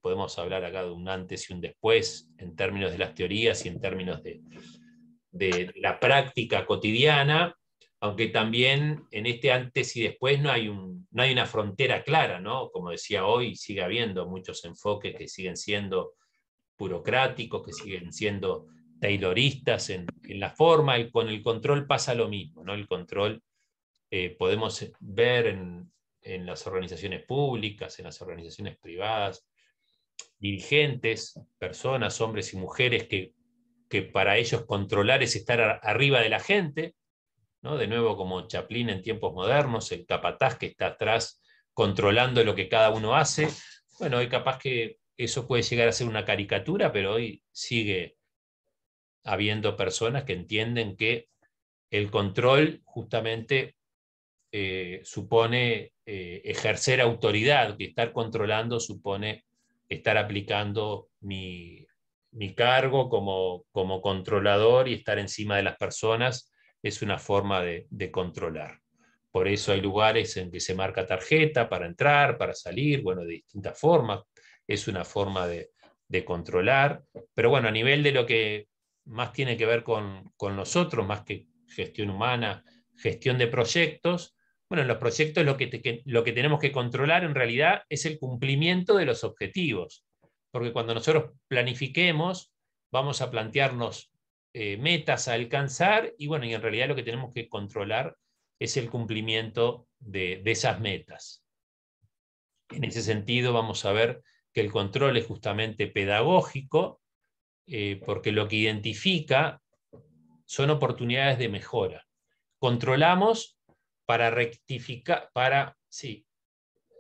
Podemos hablar acá de un antes y un después en términos de las teorías y en términos de la práctica cotidiana, aunque también en este antes y después no hay una frontera clara, ¿no? Como decía hoy, sigue habiendo muchos enfoques que siguen siendo burocráticos, que siguen siendo tayloristas en la forma, y con el control pasa lo mismo, ¿no? El control podemos ver en las organizaciones públicas, en las organizaciones privadas, dirigentes, personas, hombres y mujeres que para ellos controlar es estar arriba de la gente, ¿no? De nuevo como Chaplin en tiempos modernos, el capataz que está atrás controlando lo que cada uno hace. Bueno, hoy capaz que eso puede llegar a ser una caricatura, pero hoy sigue habiendo personas que entienden que el control justamente supone ejercer autoridad, que estar controlando supone estar aplicando mi cargo como controlador y estar encima de las personas es una forma de controlar. Por eso hay lugares en que se marca tarjeta para entrar, para salir, bueno, de distintas formas. Es una forma de controlar. Pero bueno, a nivel de lo que más tiene que ver con nosotros, más que gestión humana, gestión de proyectos, bueno, en los proyectos lo que tenemos que controlar en realidad es el cumplimiento de los objetivos. Porque cuando nosotros planifiquemos, vamos a plantearnos metas a alcanzar y bueno, y en realidad lo que tenemos que controlar es el cumplimiento de esas metas. En ese sentido vamos a ver que el control es justamente pedagógico, porque lo que identifica son oportunidades de mejora. Controlamos para rectificar,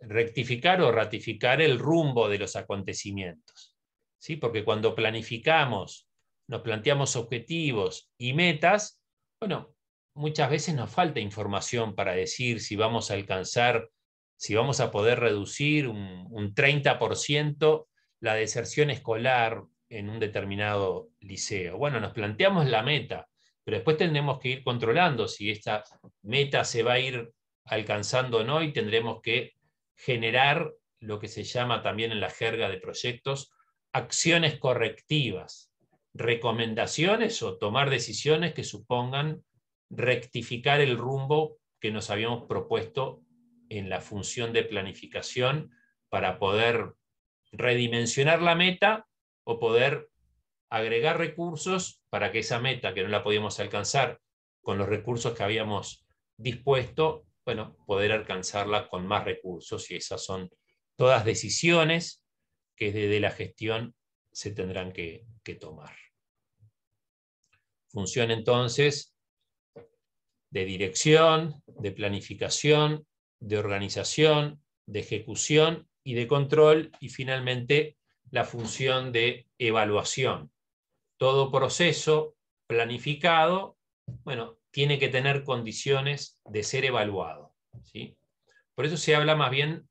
rectificar o ratificar el rumbo de los acontecimientos. ¿Sí? Porque cuando planificamos, nos planteamos objetivos y metas, bueno, muchas veces nos falta información para decir si vamos a alcanzar, si vamos a poder reducir un 30% la deserción escolar en un determinado liceo. Bueno, nos planteamos la meta, pero después tendremos que ir controlando si esta meta se va a ir alcanzando o no, y tendremos que generar lo que se llama también en la jerga de proyectos acciones correctivas, recomendaciones o tomar decisiones que supongan rectificar el rumbo que nos habíamos propuesto en la función de planificación para poder redimensionar la meta o poder agregar recursos para que esa meta, que no la podíamos alcanzar con los recursos que habíamos dispuesto, bueno, poder alcanzarla con más recursos. Y esas son todas decisiones que desde la gestión se tendrán que tomar. Función entonces de dirección, de planificación, de organización, de ejecución y de control, y finalmente la función de evaluación. Todo proceso planificado, bueno, tiene que tener condiciones de ser evaluado, ¿sí? Por eso se habla más bien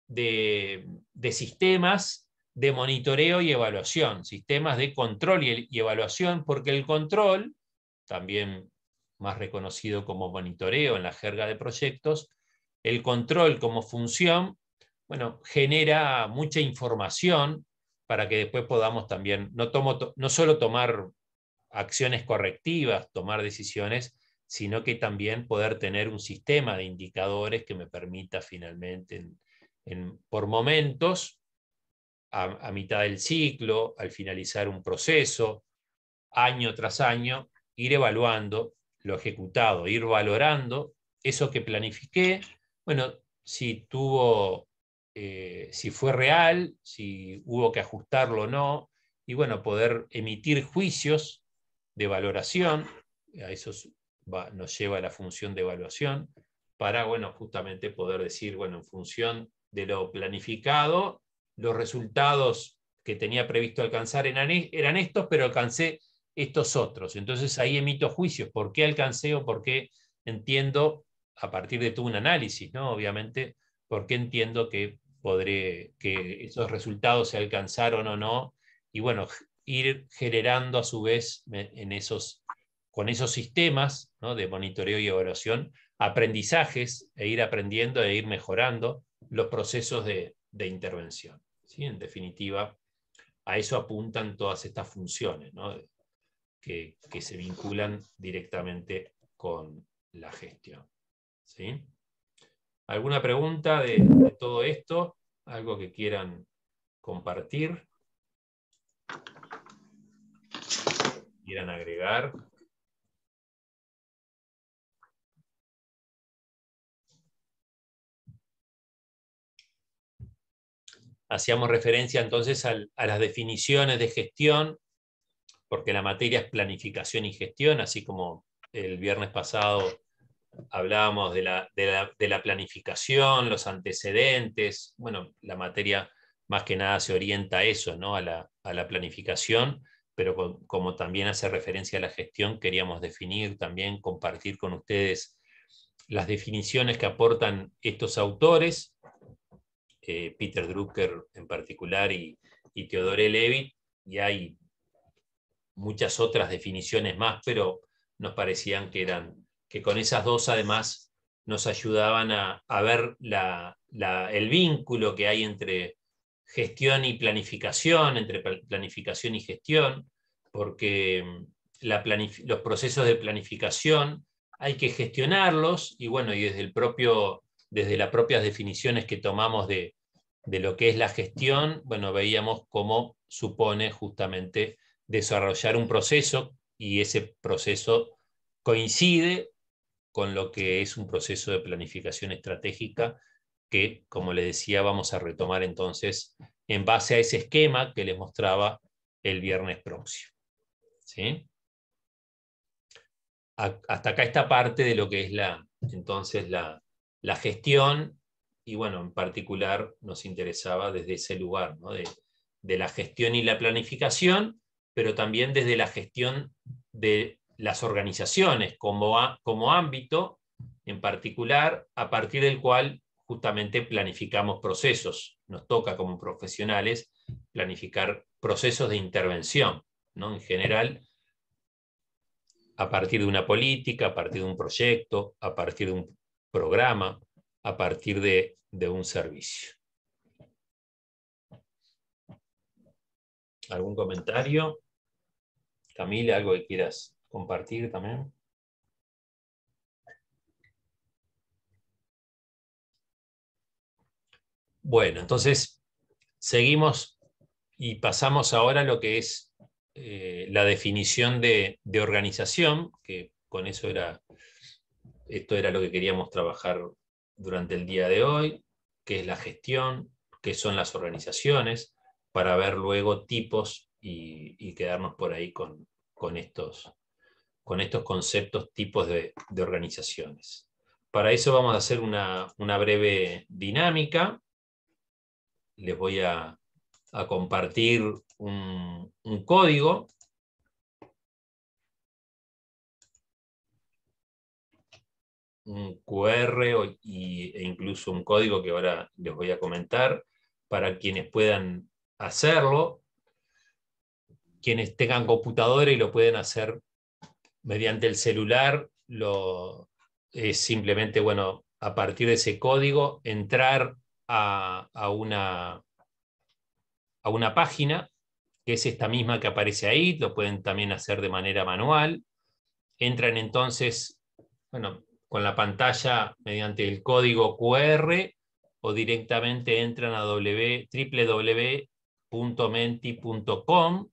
de sistemas de monitoreo y evaluación, sistemas de control y evaluación, porque el control, también más reconocido como monitoreo en la jerga de proyectos, el control como función, bueno, genera mucha información para que después podamos también, no solo tomar acciones correctivas, tomar decisiones, sino que también poder tener un sistema de indicadores que me permita finalmente, por momentos, a mitad del ciclo, al finalizar un proceso, año tras año, ir evaluando lo ejecutado, ir valorando eso que planifiqué, bueno, si fue real, si hubo que ajustarlo o no, y bueno, poder emitir juicios de valoración, a eso nos lleva a la función de evaluación, para, bueno, justamente poder decir, bueno, en función de lo planificado, los resultados que tenía previsto alcanzar eran estos, pero alcancé estos otros. Entonces ahí emito juicios, ¿por qué alcancé o por qué entiendo, a partir de todo un análisis, ¿no? Obviamente, por qué entiendo que que esos resultados se alcanzaron o no, y bueno, ir generando a su vez con esos sistemas, ¿no?, de monitoreo y evaluación, aprendizajes, e ir aprendiendo e ir mejorando los procesos de intervención, ¿sí? En definitiva, a eso apuntan todas estas funciones, ¿no?, que se vinculan directamente con la gestión, ¿sí? ¿Alguna pregunta de todo esto? ¿Algo que quieran compartir? ¿Quieran agregar? Hacíamos referencia entonces a las definiciones de gestión, porque la materia es planificación y gestión, así como el viernes pasado hablábamos de la planificación, los antecedentes. Bueno, la materia más que nada se orienta a eso, ¿no?, a la planificación, pero como también hace referencia a la gestión, queríamos definir también, compartir con ustedes las definiciones que aportan estos autores, Peter Drucker en particular y Theodore Levitt, y hay muchas otras definiciones más, pero nos parecían que con esas dos además nos ayudaban a ver el vínculo que hay entre gestión y planificación, entre planificación y gestión, porque los procesos de planificación hay que gestionarlos, y bueno, y desde las propias definiciones que tomamos de lo que es la gestión, bueno, veíamos cómo supone justamente desarrollar un proceso, y ese proceso coincide con lo que es un proceso de planificación estratégica que, como les decía, vamos a retomar entonces en base a ese esquema que les mostraba el viernes próximo, ¿sí? Hasta acá esta parte de lo que es la entonces la gestión, y bueno, en particular nos interesaba desde ese lugar, ¿no? de la gestión y la planificación, pero también desde la gestión de las organizaciones como ámbito en particular, a partir del cual justamente planificamos procesos. Nos toca como profesionales planificar procesos de intervención, ¿no? En general, a partir de una política, a partir de un proyecto, a partir de un programa, a partir de un servicio. ¿Algún comentario? Camila, ¿algo que quieras compartir también? Bueno, entonces seguimos y pasamos ahora a lo que es la definición de organización, que con eso esto era lo que queríamos trabajar durante el día de hoy, qué es la gestión, qué son las organizaciones, para ver luego tipos y quedarnos por ahí con estos conceptos, tipos de organizaciones. Para eso vamos a hacer una breve dinámica. Les voy a compartir un código. Un QR e incluso un código que ahora les voy a comentar para quienes puedan hacerlo, quienes tengan computadora y lo pueden hacer mediante el celular, es simplemente, bueno, a partir de ese código, entrar a una página, que es esta misma que aparece ahí, lo pueden también hacer de manera manual. Entran entonces, bueno, con la pantalla mediante el código QR o directamente entran a www.menti.com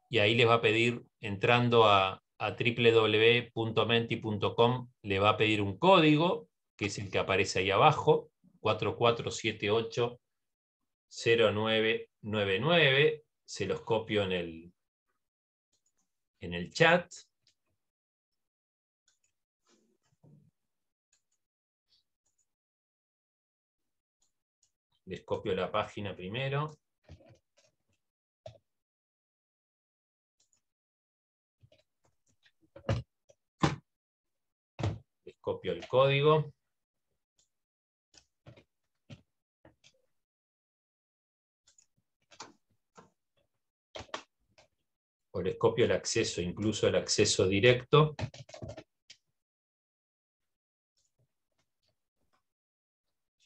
y ahí les va a pedir, entrando a www.menti.com, le va a pedir un código, que es el que aparece ahí abajo, 44780999. Se los copio en el chat. Les copio la página primero. Les copio el código. O les copio el acceso, incluso el acceso directo.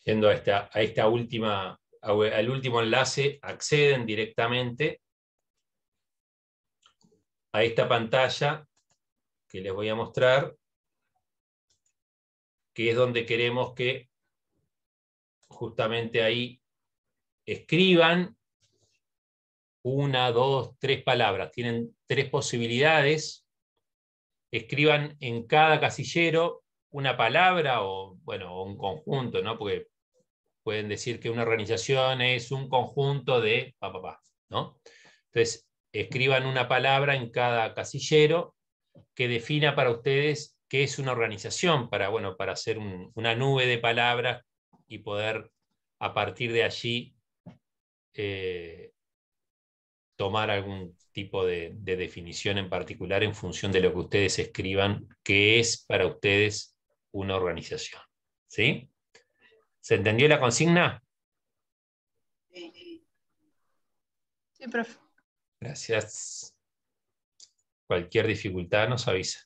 Yendo al último enlace, acceden directamente a esta pantalla que les voy a mostrar, que es donde queremos que justamente ahí escriban 1, 2, 3 palabras. Tienen 3 posibilidades. Escriban en cada casillero una palabra o, bueno, un conjunto, ¿no? Porque pueden decir que una organización es un conjunto de ¿no? Entonces, escriban una palabra en cada casillero que defina para ustedes qué es una organización, para hacer una nube de palabras y poder a partir de allí tomar algún tipo de definición en particular en función de lo que ustedes escriban, que es para ustedes una organización. ¿Sí? ¿Se entendió la consigna? Sí, profe. Gracias. Cualquier dificultad nos avisa.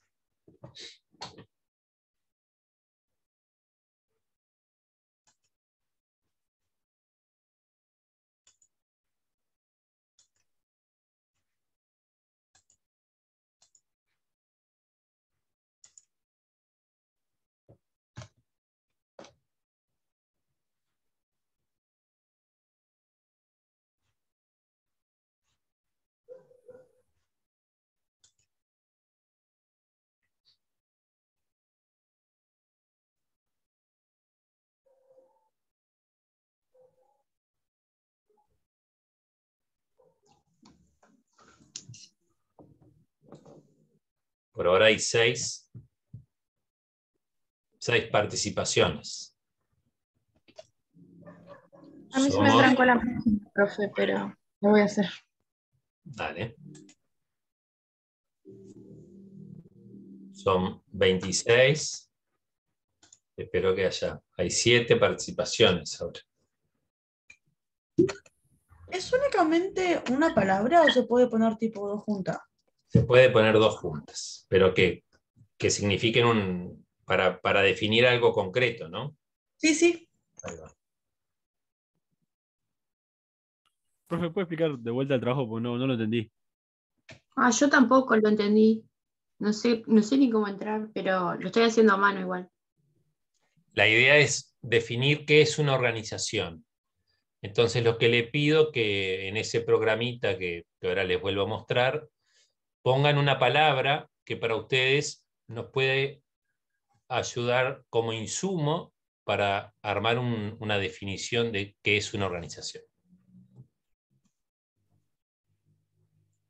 Por ahora hay 6 6 participaciones. A mí se me trancó la página, profe, pero lo voy a hacer. Dale. Son 26. Espero que hay 7 participaciones ahora. ¿Es únicamente una palabra o se puede poner tipo 2 juntas? Se puede poner 2 juntas, pero que signifiquen para definir algo concreto, ¿no? Sí, sí. Ahí va. Profe, ¿puede explicar de vuelta el trabajo? Porque no lo entendí. Yo tampoco lo entendí. No sé ni cómo entrar, pero lo estoy haciendo a mano igual. La idea es definir qué es una organización. Entonces, lo que le pido que en ese programita que ahora les vuelvo a mostrar, pongan una palabra que para ustedes nos puede ayudar como insumo para armar una definición de qué es una organización.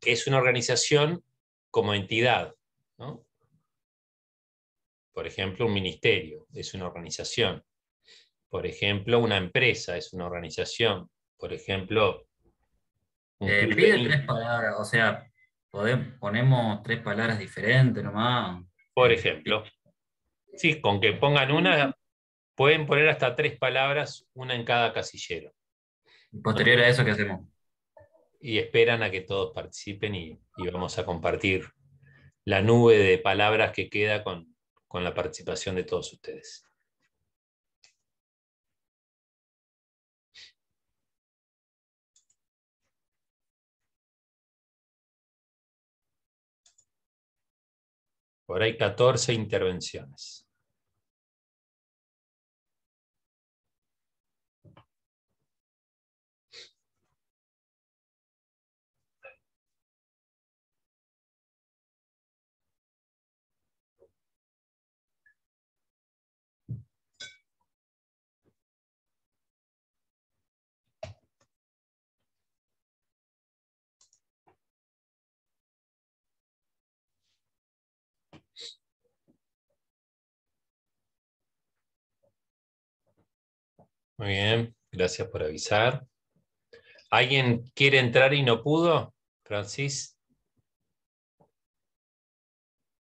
¿Qué es una organización como entidad? ¿No? Por ejemplo, un ministerio es una organización. Por ejemplo, una empresa es una organización. Por ejemplo, un club de Pide 3 niños. palabras, o sea, ponemos 3 palabras diferentes nomás. Por ejemplo, sí, con que pongan una, pueden poner hasta 3 palabras, una en cada casillero. Y posterior a eso, ¿qué hacemos? Y esperan a que todos participen y vamos a compartir la nube de palabras que queda con la participación de todos ustedes. Por ahí 14 intervenciones. Muy bien, gracias por avisar. ¿Alguien quiere entrar y no pudo? Francis,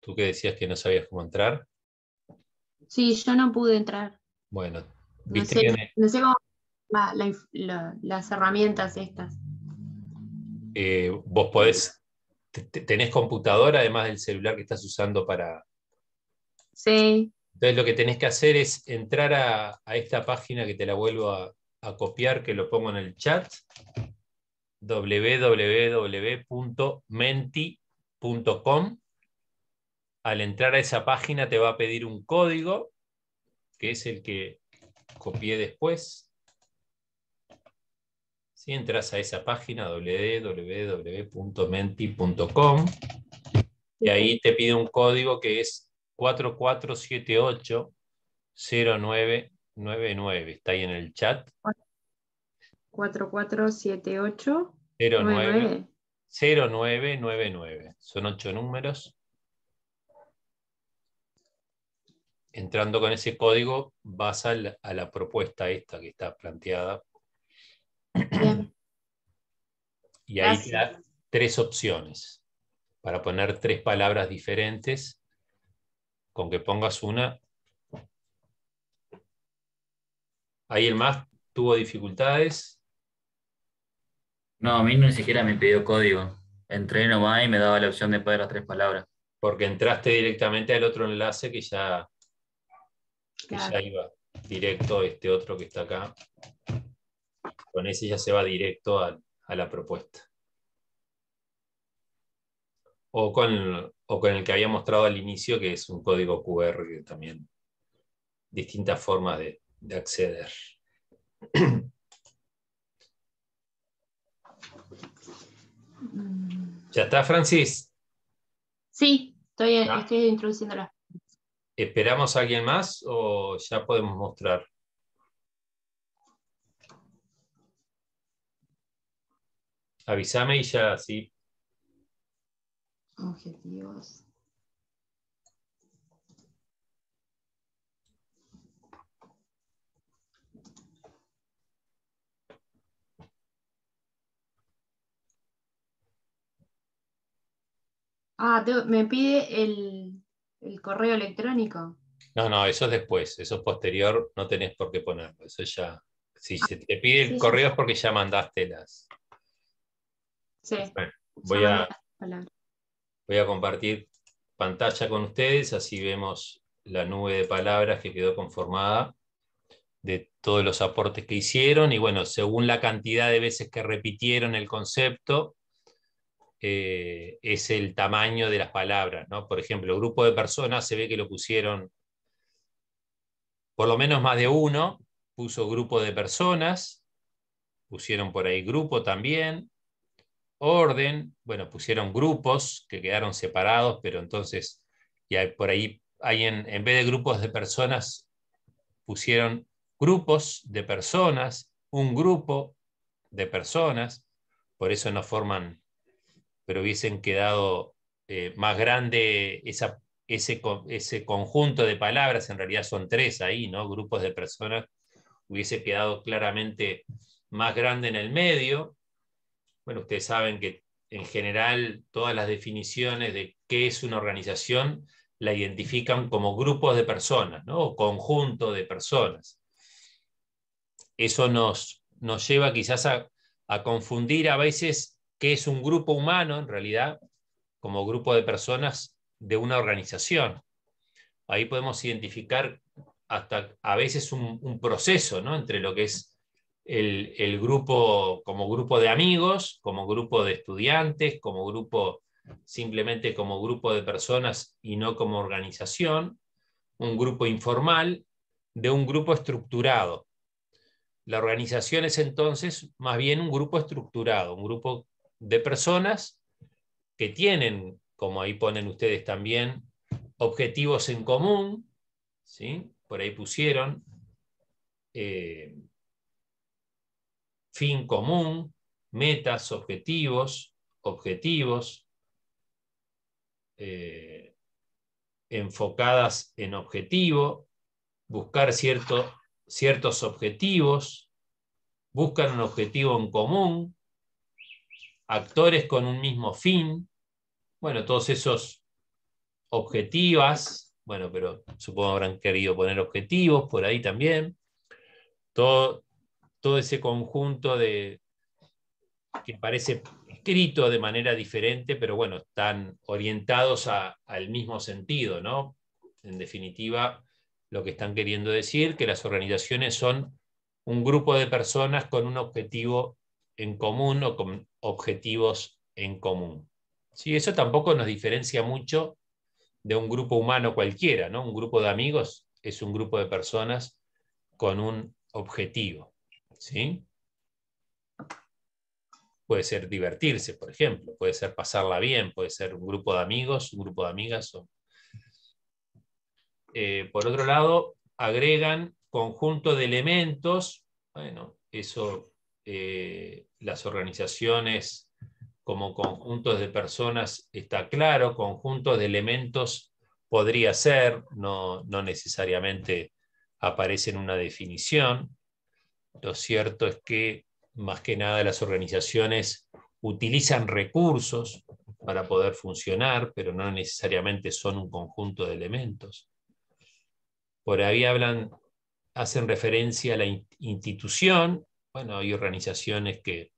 tú que decías que no sabías cómo entrar. Sí, yo no pude entrar. Bueno, No viste sé, que no sé cómo las herramientas estas. vos podés, tenés computadora además del celular que estás usando para... Sí, Entonces lo que tenés que hacer es entrar a esta página que te la vuelvo a copiar, que lo pongo en el chat, www.menti.com. Al entrar a esa página te va a pedir un código, que es el que copié después. Si entras a esa página, www.menti.com, y ahí te pide un código que es 44780999. Está ahí en el chat. 4478 09 99. 0999. Son 8 números. Entrando con ese código vas a la propuesta esta que está planteada. Bien. Y ahí te Gracias. da 3 opciones para poner 3 palabras diferentes. Con que pongas una. ¿Ahí el más tuvo dificultades? No, a mí ni siquiera me pidió código. Entré nomás y me daba la opción de poner las 3 palabras. Porque entraste directamente al otro enlace que ya Claro. iba directo, este otro que está acá. Con ese ya se va directo a la propuesta. O con el que había mostrado al inicio, que es un código QR, que también distintas formas de acceder. ¿Ya está, Francis? Sí, ¿Ya? estoy introduciéndola. ¿Esperamos a alguien más o ya podemos mostrar? Avísame y ya, sí. Objetivos. Me pide el correo electrónico. No, eso es después, eso es posterior, no tenés por qué ponerlo. Eso ya, si se te pide el Sí, correo es porque ya mandaste las. sí, Bueno, ya mandé las palabras. voy a compartir pantalla con ustedes, así vemos la nube de palabras que quedó conformada de todos los aportes que hicieron, y bueno, según la cantidad de veces que repitieron el concepto, es el tamaño de las palabras, ¿no? Por ejemplo, el grupo de personas se ve que lo pusieron, por lo menos más de uno, puso grupo de personas, pusieron por ahí grupo también, orden, bueno, pusieron grupos que quedaron separados, pero entonces, y por ahí hay en vez de grupos de personas, pusieron grupos de personas, un grupo de personas, por eso no forman, pero hubiesen quedado más grande ese conjunto de palabras, en realidad son tres ahí, ¿no? Grupos de personas, hubiese quedado claramente más grande en el medio. Bueno, ustedes saben que en general todas las definiciones de qué es una organización la identifican como grupos de personas, ¿no? O conjunto de personas. Eso nos lleva quizás a confundir a veces qué es un grupo humano, en realidad, como grupo de personas de una organización. Ahí podemos identificar hasta a veces un proceso, ¿no? Entre lo que es el grupo como grupo de amigos, como grupo de estudiantes, como grupo, simplemente como grupo de personas y no como organización, un grupo informal, de un grupo estructurado. La organización es entonces más bien un grupo estructurado, un grupo de personas que tienen, como ahí ponen ustedes también, objetivos en común, ¿sí? Por ahí pusieron fin común, metas, objetivos, enfocadas en objetivo, buscar ciertos objetivos, buscan un objetivo en común, actores con un mismo fin. Bueno, todos esos objetivas, bueno, pero supongo habrán querido poner objetivos por ahí también. Todo ese conjunto que parece escrito de manera diferente, pero bueno, están orientados al mismo sentido, ¿no? En definitiva, lo que están queriendo decir, que las organizaciones son un grupo de personas con un objetivo en común o con objetivos en común. ¿Sí? Eso tampoco nos diferencia mucho de un grupo humano cualquiera, ¿no? Un grupo de amigos es un grupo de personas con un objetivo, ¿sí? Puede ser divertirse, por ejemplo, puede ser pasarla bien, puede ser un grupo de amigos, un grupo de amigas. Por otro lado, agregan conjunto de elementos. Bueno, eso las organizaciones como conjuntos de personas está claro, conjuntos de elementos podría ser, no necesariamente aparece en una definición. Lo cierto es que más que nada las organizaciones utilizan recursos para poder funcionar, pero no necesariamente son un conjunto de elementos. Por ahí hacen referencia a la institución. Bueno, hay organizaciones que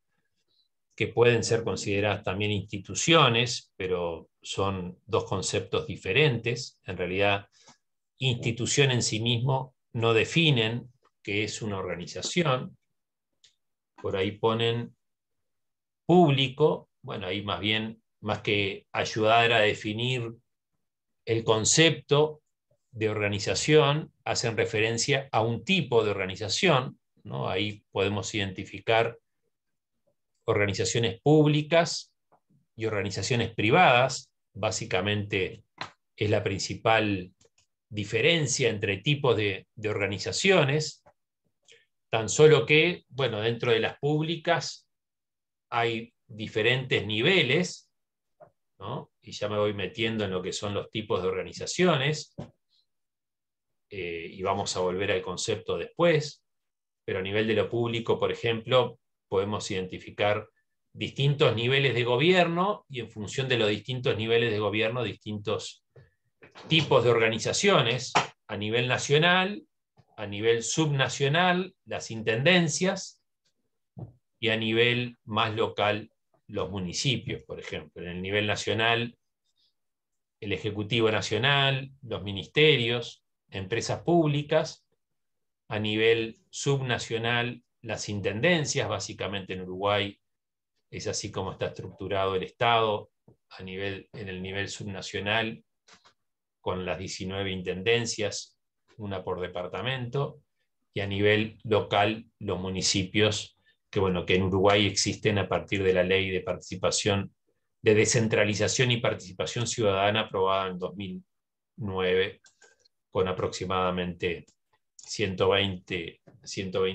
pueden ser consideradas también instituciones, pero son dos conceptos diferentes. En realidad, institución en sí mismo no definen qué es una organización. Por ahí ponen público, bueno, ahí más bien, más que ayudar a definir el concepto de organización, hacen referencia a un tipo de organización, ¿no? Ahí podemos identificar organizaciones públicas y organizaciones privadas, básicamente es la principal diferencia entre tipos de organizaciones, tan solo que, bueno, dentro de las públicas hay diferentes niveles, ¿no? Y ya me voy metiendo en lo que son los tipos de organizaciones, y vamos a volver al concepto después, pero a nivel de lo público, por ejemplo, podemos identificar distintos niveles de gobierno y en función de los distintos niveles de gobierno, distintos tipos de organizaciones a nivel nacional, a nivel subnacional, las intendencias, y a nivel más local, los municipios, por ejemplo. En el nivel nacional, el Ejecutivo Nacional, los ministerios, empresas públicas; a nivel subnacional, las intendencias, básicamente en Uruguay es así como está estructurado el Estado, en el nivel subnacional, con las 19 intendencias, una por departamento, y a nivel local, los municipios, que en Uruguay existen a partir de la Ley de Participación, de Descentralización y Participación Ciudadana, aprobada en 2009, con aproximadamente 120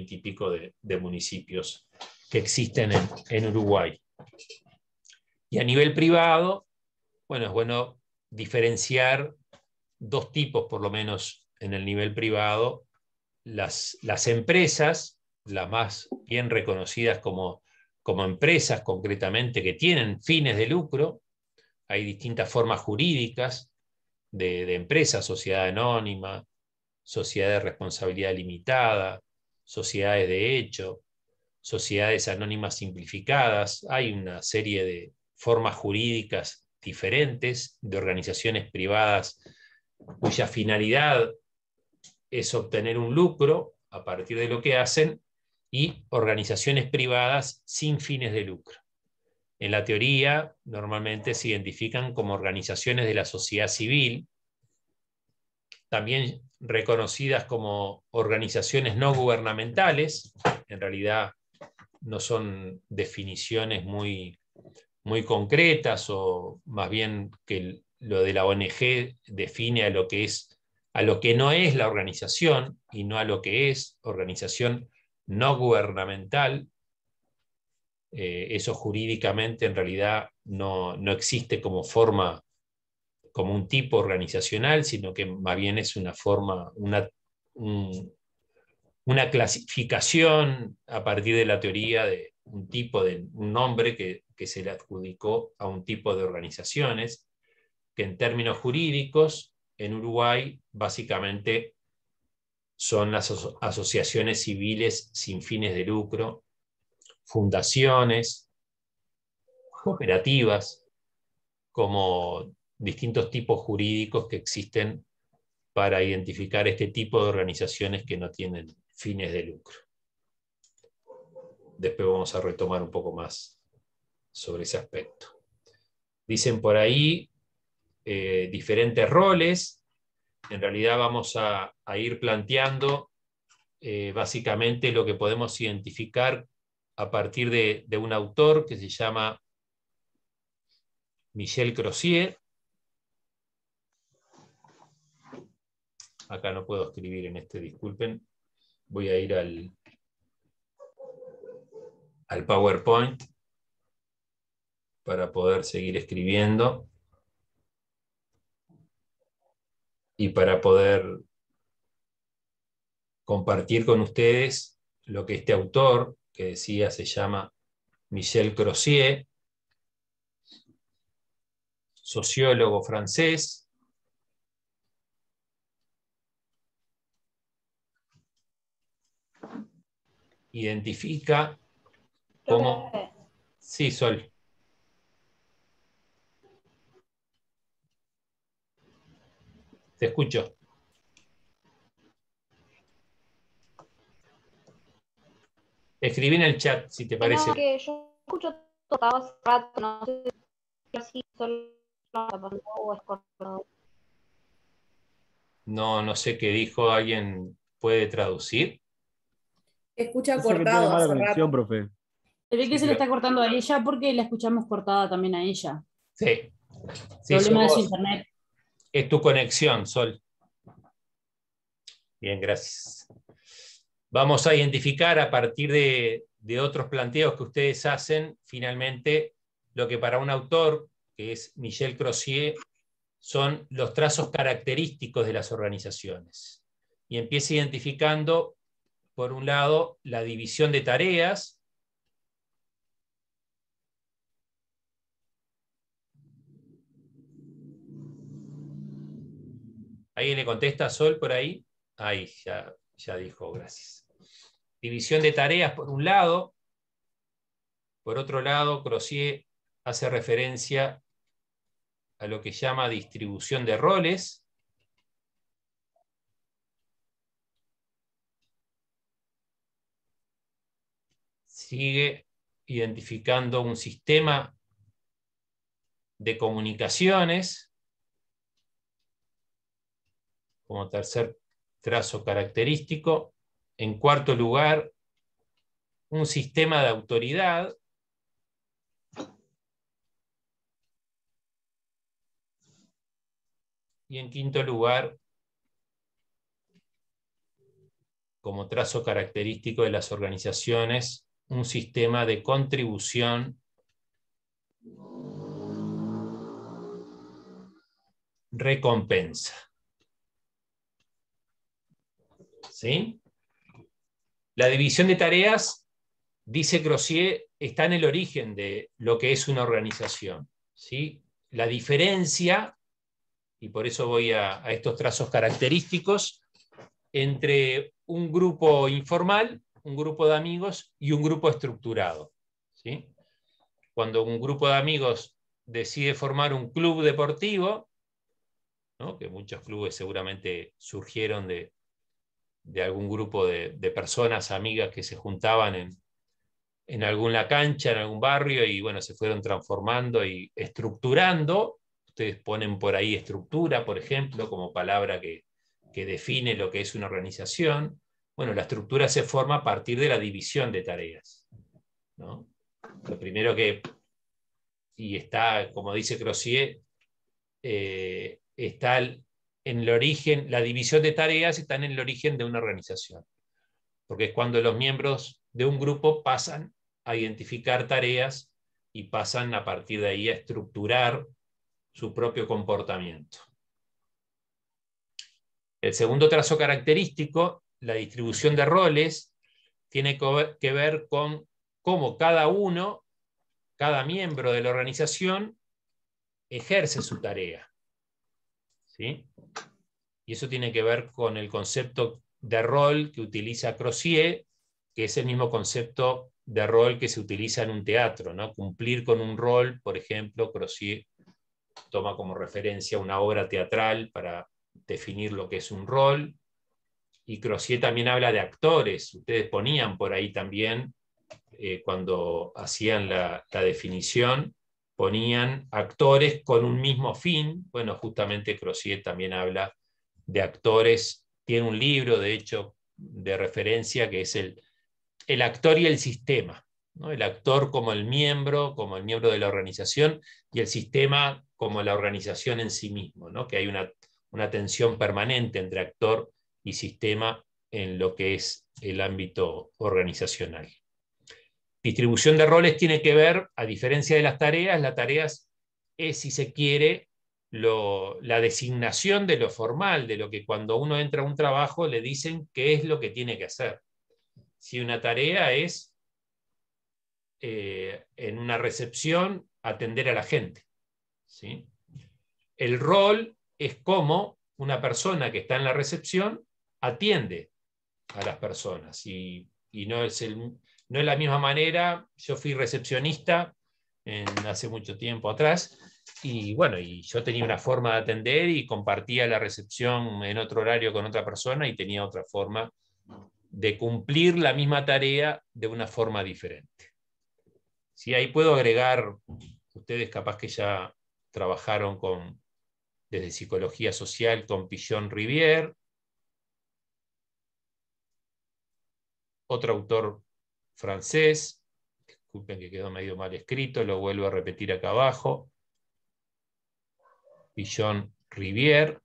y pico de municipios que existen en Uruguay. Y a nivel privado, es bueno diferenciar dos tipos, por lo menos en el nivel privado: las empresas, las más bien reconocidas como empresas concretamente, que tienen fines de lucro. Hay distintas formas jurídicas de empresas: sociedad anónima, sociedad de responsabilidad limitada, sociedades de hecho, sociedades anónimas simplificadas. Hay una serie de formas jurídicas diferentes de organizaciones privadas cuya finalidad es obtener un lucro a partir de lo que hacen, y organizaciones privadas sin fines de lucro. En la teoría, normalmente se identifican como organizaciones de la sociedad civil, también reconocidas como organizaciones no gubernamentales. En realidad no son definiciones muy concretas, o más bien que lo de la ONG define a lo que no es la organización, y no a lo que es organización no gubernamental. Eso jurídicamente en realidad no existe como un tipo organizacional, sino que más bien es una forma, una clasificación a partir de la teoría de un nombre que se le adjudicó a un tipo de organizaciones, que en términos jurídicos en Uruguay básicamente son las asociaciones civiles sin fines de lucro, fundaciones, cooperativas, como distintos tipos jurídicos que existen para identificar este tipo de organizaciones que no tienen fines de lucro. Después vamos a retomar un poco más sobre ese aspecto. Dicen por ahí diferentes roles. En realidad vamos a ir planteando básicamente lo que podemos identificar a partir de un autor que se llama Michel Crozier. Acá no puedo escribir en este, disculpen. Voy a ir al PowerPoint para poder seguir escribiendo y para poder compartir con ustedes lo que este autor, que decía se llama Michel Crozier, sociólogo francés, identifica como... Sí, Sol. Te escucho. Escribí en el chat, si te parece. No, que yo escucho todo hace rato, no sé si así solo o es cortado. No sé qué dijo. ¿Alguien puede traducir? Escucha Parece que tiene cortado mala hace conexión, rato. profe. Se ve que Sí, se le pero- está cortando a ella porque la escuchamos cortada también a ella. Sí. Sí, Problema de su somos... internet. Es tu conexión, Sol. Bien, gracias. Vamos a identificar a partir de otros planteos que ustedes hacen, finalmente, lo que para un autor, que es Michel Crozier, son los trazos característicos de las organizaciones. Y empieza identificando, por un lado, la división de tareas, ¿Alguien le contesta a Sol por ahí? Ahí, ya dijo, gracias. División de tareas por un lado. Por otro lado, Crozier hace referencia a lo que llama distribución de roles. Sigue identificando un sistema de comunicaciones como tercer trazo característico. En cuarto lugar, un sistema de autoridad. Y en quinto lugar, como trazo característico de las organizaciones, un sistema de contribución recompensa. ¿Sí? La división de tareas, dice Crozier, está en el origen de lo que es una organización. ¿Sí? La diferencia, y por eso voy a estos trazos característicos, entre un grupo informal, un grupo de amigos y un grupo estructurado. ¿Sí? Cuando un grupo de amigos decide formar un club deportivo, ¿no? Que muchos clubes seguramente surgieron de algún grupo de personas, amigas que se juntaban en alguna cancha, en algún barrio, y bueno, se fueron transformando y estructurando. Ustedes ponen por ahí estructura, por ejemplo, como palabra que define lo que es una organización. Bueno, la estructura se forma a partir de la división de tareas, ¿no? Lo primero y está, como dice Crozier, está en el origen, la división de tareas está en el origen de una organización, porque es cuando los miembros de un grupo pasan a identificar tareas y pasan a partir de ahí a estructurar su propio comportamiento. El segundo trazo característico, la distribución de roles, tiene que ver con cómo cada miembro de la organización ejerce su tarea. ¿Sí? Y eso tiene que ver con el concepto de rol que utiliza Crozier, que es el mismo concepto de rol que se utiliza en un teatro, ¿no? Cumplir con un rol, por ejemplo, Crozier toma como referencia una obra teatral para definir lo que es un rol, y Crozier también habla de actores. Ustedes ponían por ahí también, cuando hacían la definición, ponían actores con un mismo fin. Bueno, justamente Crozier también habla de actores, tiene un libro, de hecho, de referencia, que es el actor y el sistema, ¿no? El actor como el miembro de la organización, y el sistema como la organización en sí mismo, ¿no? Que hay una tensión permanente entre actor y sistema en lo que es el ámbito organizacional. Distribución de roles tiene que ver, a diferencia de las tareas es, si se quiere, la designación de lo formal, de lo que cuando uno entra a un trabajo le dicen qué es lo que tiene que hacer. Si una tarea es, en una recepción, atender a la gente, ¿sí? El rol es cómo una persona que está en la recepción atiende a las personas, y no es la misma manera. Yo fui recepcionista hace mucho tiempo atrás, y bueno, y yo tenía una forma de atender y compartía la recepción en otro horario con otra persona y tenía otra forma de cumplir la misma tarea de una forma diferente. Sí, ahí puedo agregar, ustedes capaz que ya trabajaron desde psicología social con Pichon-Rivière, otro autor francés, disculpen que quedó medio mal escrito, lo vuelvo a repetir acá abajo, Pichon-Rivière.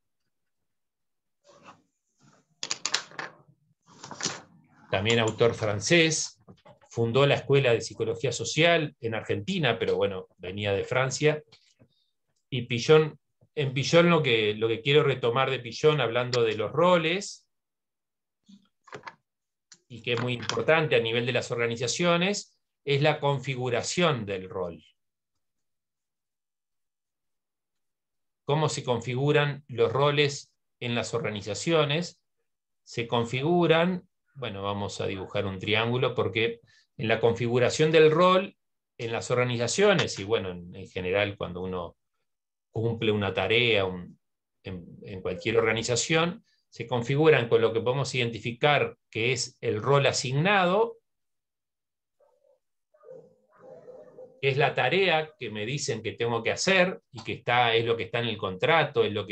También autor francés, fundó la Escuela de Psicología Social en Argentina, pero bueno, venía de Francia. Y en Pichon lo que quiero retomar de Pichon, hablando de los roles, y que es muy importante a nivel de las organizaciones, es la configuración del rol. Cómo se configuran los roles en las organizaciones se configuran, bueno, vamos a dibujar un triángulo porque en la configuración del rol en las organizaciones, y bueno, en general cuando uno cumple una tarea en cualquier organización, se configuran con lo que podemos identificar que es el rol asignado, que es la tarea que me dicen que tengo que hacer y que es lo que está en el contrato, es lo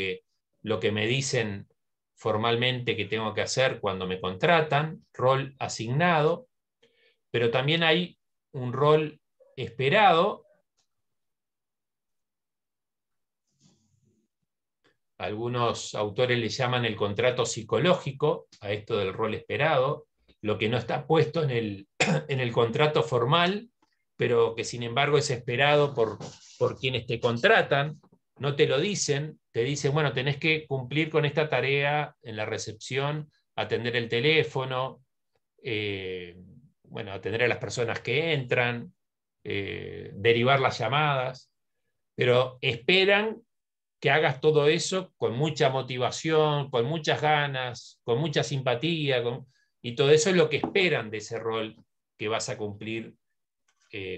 que me dicen formalmente que tengo que hacer cuando me contratan, rol asignado, pero también hay un rol esperado. Algunos autores le llaman el contrato psicológico a esto del rol esperado, lo que no está puesto en el contrato formal, pero que sin embargo es esperado por quienes te contratan. No te lo dicen, te dicen, bueno, tenés que cumplir con esta tarea en la recepción, atender el teléfono, bueno, atender a las personas que entran, derivar las llamadas, pero esperan que hagas todo eso con mucha motivación, con muchas ganas, con mucha simpatía, y todo eso es lo que esperan de ese rol que vas a cumplir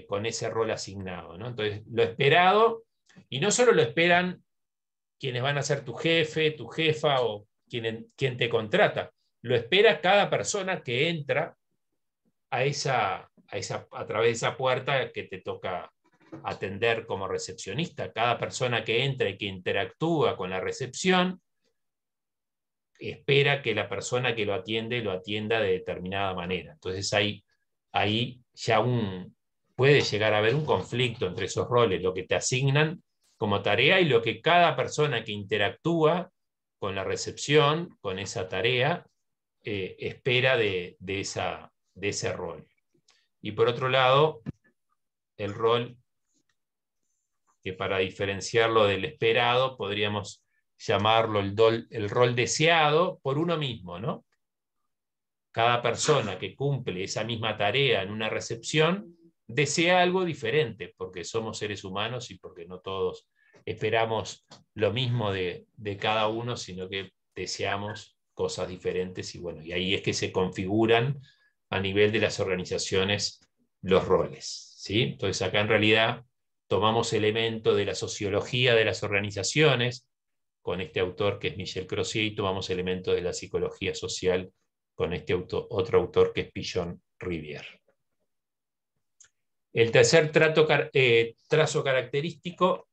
con ese rol asignado, ¿no? Entonces, lo esperado, y no solo lo esperan quienes van a ser tu jefe, tu jefa o quien te contrata, lo espera cada persona que entra a través de esa puerta que te toca atender como recepcionista. Cada persona que entra y que interactúa con la recepción espera que la persona que lo atienda de determinada manera. Entonces ahí ya puede llegar a haber un conflicto entre esos roles, lo que te asignan como tarea y lo que cada persona que interactúa con la recepción, con esa tarea, espera de ese rol. Y por otro lado, el rol que para diferenciarlo del esperado podríamos llamarlo el rol deseado por uno mismo, ¿no? Cada persona que cumple esa misma tarea en una recepción desea algo diferente, porque somos seres humanos y porque no todos esperamos lo mismo de cada uno, sino que deseamos cosas diferentes, y bueno, y ahí es que se configuran a nivel de las organizaciones los roles, ¿sí? Entonces acá en realidad tomamos elementos de la sociología de las organizaciones, con este autor que es Michel Crozier, y tomamos elementos de la psicología social con este otro autor que es Pillon Rivière. El tercer trazo característico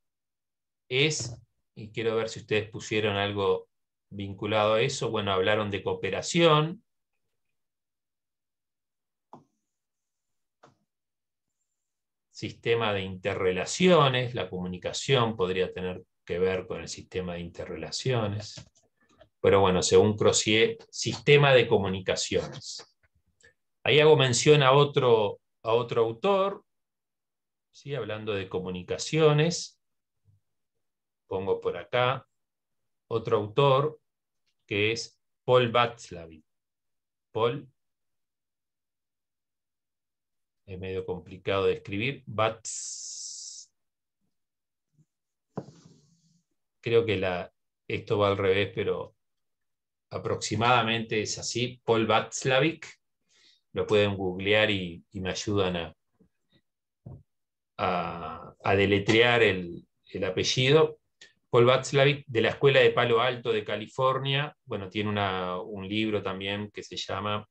es, y quiero ver si ustedes pusieron algo vinculado a eso, bueno, hablaron de cooperación, sistema de interrelaciones, la comunicación podría tener que ver con el sistema de interrelaciones, pero bueno, según Crozier, sistema de comunicaciones. Ahí hago mención a otro autor, ¿sí? Hablando de comunicaciones, pongo por acá otro autor que es Paul Václavic. Paul, es medio complicado de escribir, creo que esto va al revés, pero aproximadamente es así, Paul Václavic, lo pueden googlear y me ayudan a deletrear el apellido. Paul Václavic, de la Escuela de Palo Alto de California, bueno, tiene un libro también que se llama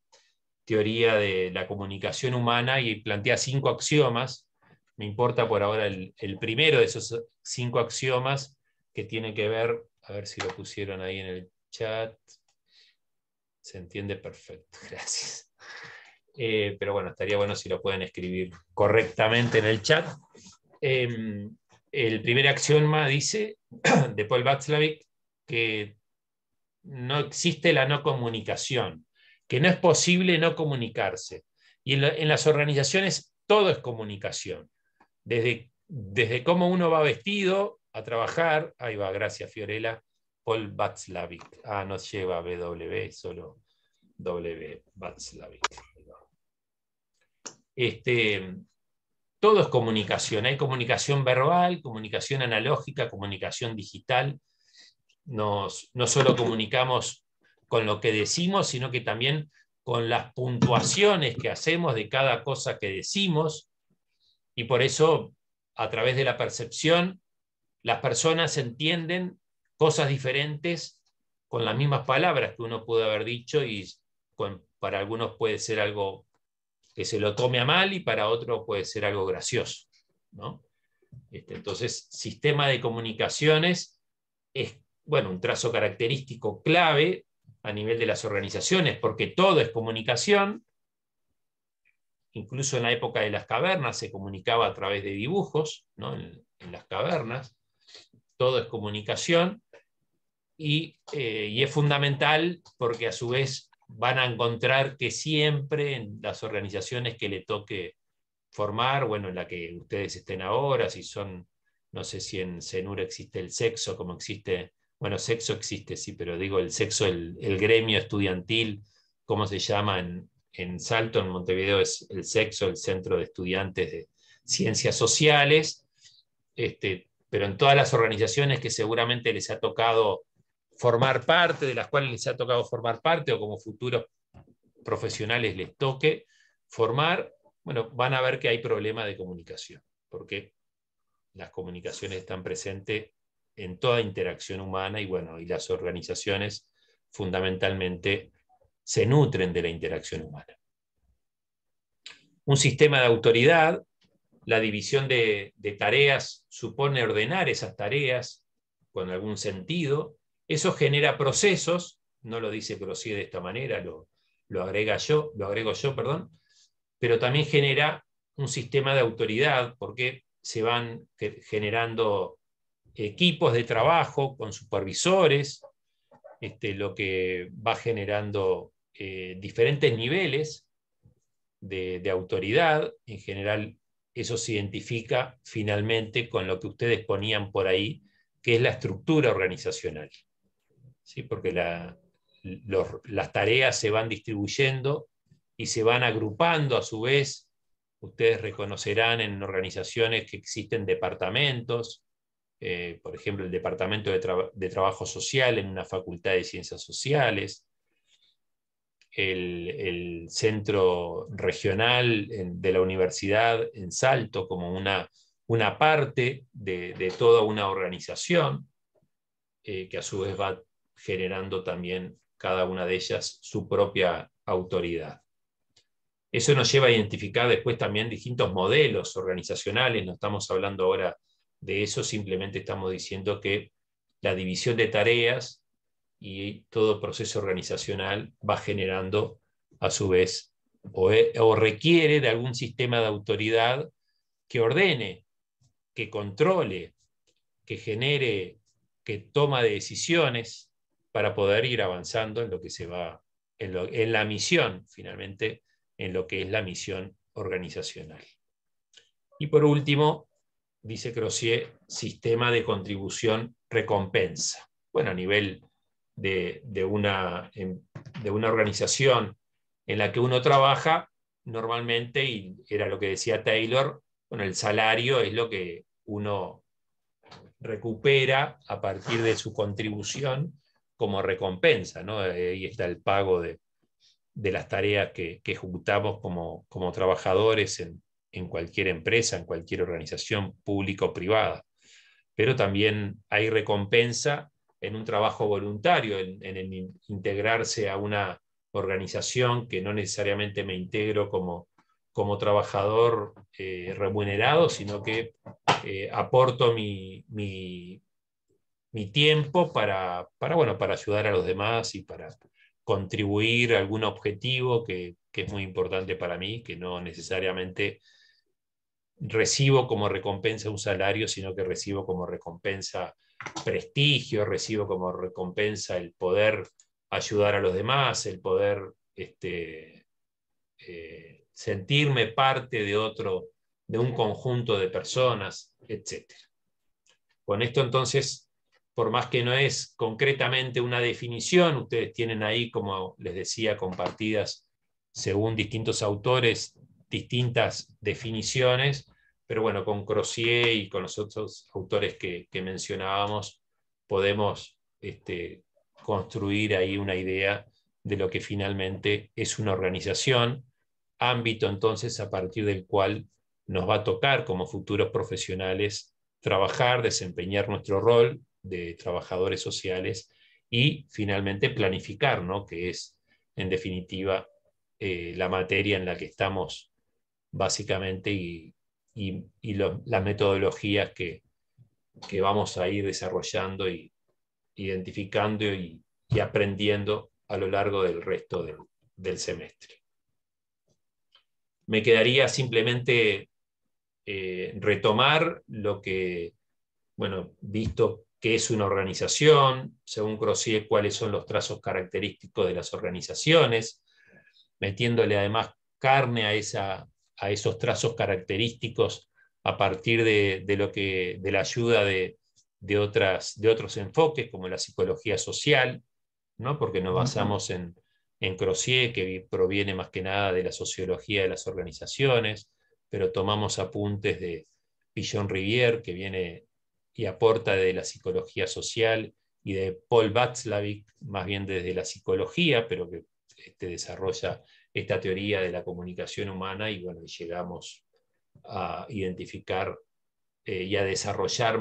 Teoría de la Comunicación Humana y plantea 5 axiomas. Me importa por ahora el primero de esos 5 axiomas que tiene que ver, a ver si lo pusieron ahí en el chat. Se entiende perfecto, gracias. Pero bueno, estaría bueno si lo pueden escribir correctamente en el chat. El primer axioma dice, de Paul Václavic, que no existe la no comunicación, que no es posible no comunicarse. Y en las organizaciones todo es comunicación. Desde cómo uno va vestido a trabajar, ahí va, gracias Fiorella, Paul Václavic. No lleva BW, solo W, Václavic. Todo es comunicación. Hay comunicación verbal, comunicación analógica, comunicación digital. no solo comunicamos con lo que decimos, sino que también con las puntuaciones que hacemos de cada cosa que decimos, y por eso, a través de la percepción, las personas entienden cosas diferentes con las mismas palabras que uno puede haber dicho, y para algunos puede ser algo que se lo tome a mal y para otros puede ser algo gracioso, ¿no? Entonces, sistema de comunicaciones es, bueno, un trazo característico clave a nivel de las organizaciones, porque todo es comunicación. Incluso en la época de las cavernas se comunicaba a través de dibujos, ¿no? En las cavernas, todo es comunicación, y es fundamental porque a su vez van a encontrar que siempre en las organizaciones que le toque formar, bueno, en la que ustedes estén ahora, si son, no sé si en CENUR existe el sexo, como existe, bueno, sexo existe, sí, pero digo el sexo, el gremio estudiantil, ¿cómo se llama? En Salto, en Montevideo, es el sexo, el Centro de Estudiantes de Ciencias Sociales, pero en todas las organizaciones que seguramente les ha tocado formar parte, de las cuales les ha tocado formar parte, o como futuros profesionales les toque formar, bueno, van a ver que hay problema de comunicación, porque las comunicaciones están presentes en toda interacción humana, y bueno, y las organizaciones fundamentalmente se nutren de la interacción humana. Un sistema de autoridad, la división de tareas supone ordenar esas tareas con algún sentido. Eso genera procesos, no lo dice Crozier de esta manera, lo agrego yo, perdón, pero también genera un sistema de autoridad, porque se van generando equipos de trabajo con supervisores, lo que va generando diferentes niveles de autoridad. En general, eso se identifica finalmente con lo que ustedes ponían por ahí, que es la estructura organizacional, ¿sí? Porque las tareas se van distribuyendo y se van agrupando a su vez. Ustedes reconocerán en organizaciones que existen departamentos, por ejemplo, el Departamento de Trabajo Social en una facultad de Ciencias Sociales, el centro regional de la universidad en Salto como una parte de toda una organización, que a su vez va generando también cada una de ellas su propia autoridad. Eso nos lleva a identificar después también distintos modelos organizacionales. No estamos hablando ahora de eso, simplemente estamos diciendo que la división de tareas y todo proceso organizacional va generando a su vez o requiere de algún sistema de autoridad que ordene, que controle, que genere, que toma de decisiones para poder ir avanzando en lo que se va, en la misión, finalmente, en lo que es la misión organizacional. Y por último, dice Crozier, sistema de contribución recompensa. Bueno, a nivel de una organización en la que uno trabaja, normalmente, y era lo que decía Taylor, bueno, el salario es lo que uno recupera a partir de su contribución como recompensa, ¿no? Ahí está el pago de las tareas que ejecutamos como trabajadores en cualquier empresa, en cualquier organización pública o privada. Pero también hay recompensa en un trabajo voluntario, en el integrarse a una organización que no necesariamente me integro como trabajador remunerado, sino que aporto mi tiempo para ayudar a los demás y para contribuir a algún objetivo que es muy importante para mí, que no necesariamente recibo como recompensa un salario, sino que recibo como recompensa prestigio, recibo como recompensa el poder ayudar a los demás, el poder sentirme parte de un conjunto de personas, etc. Con esto entonces, por más que no es concretamente una definición, ustedes tienen ahí, como les decía, compartidas según distintos autores, distintas definiciones, pero bueno, con Crozier y con los otros autores que mencionábamos, podemos construir ahí una idea de lo que finalmente es una organización, ámbito entonces a partir del cual nos va a tocar como futuros profesionales trabajar, desempeñar nuestro rol de trabajadores sociales y finalmente planificar, ¿no? Que es en definitiva la materia en la que estamos básicamente y las metodologías que vamos a ir desarrollando y identificando y aprendiendo a lo largo del resto del semestre. Me quedaría simplemente retomar lo que, bueno, visto qué es una organización, según Crozier, cuáles son los trazos característicos de las organizaciones, metiéndole además carne a esos trazos característicos a partir de la ayuda de otros enfoques, como la psicología social, ¿no? Porque nos basamos en Crozier, que proviene más que nada de la sociología de las organizaciones, pero tomamos apuntes de Pillon-Rivière, que viene y aporta de la psicología social, y de Paul Václavic, más bien desde la psicología, pero que desarrolla esta teoría de la comunicación humana, y bueno, llegamos a identificar y a desarrollar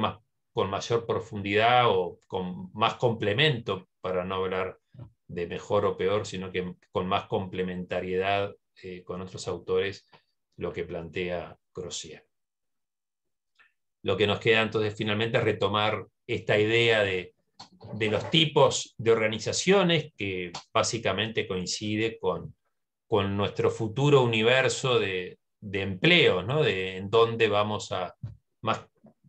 con mayor profundidad o con más complemento, para no hablar de mejor o peor, sino que con más complementariedad con otros autores, lo que plantea Crozier. Lo que nos queda entonces finalmente es retomar esta idea de los tipos de organizaciones, que básicamente coincide con nuestro futuro universo de empleo, ¿no? En dónde vamos más,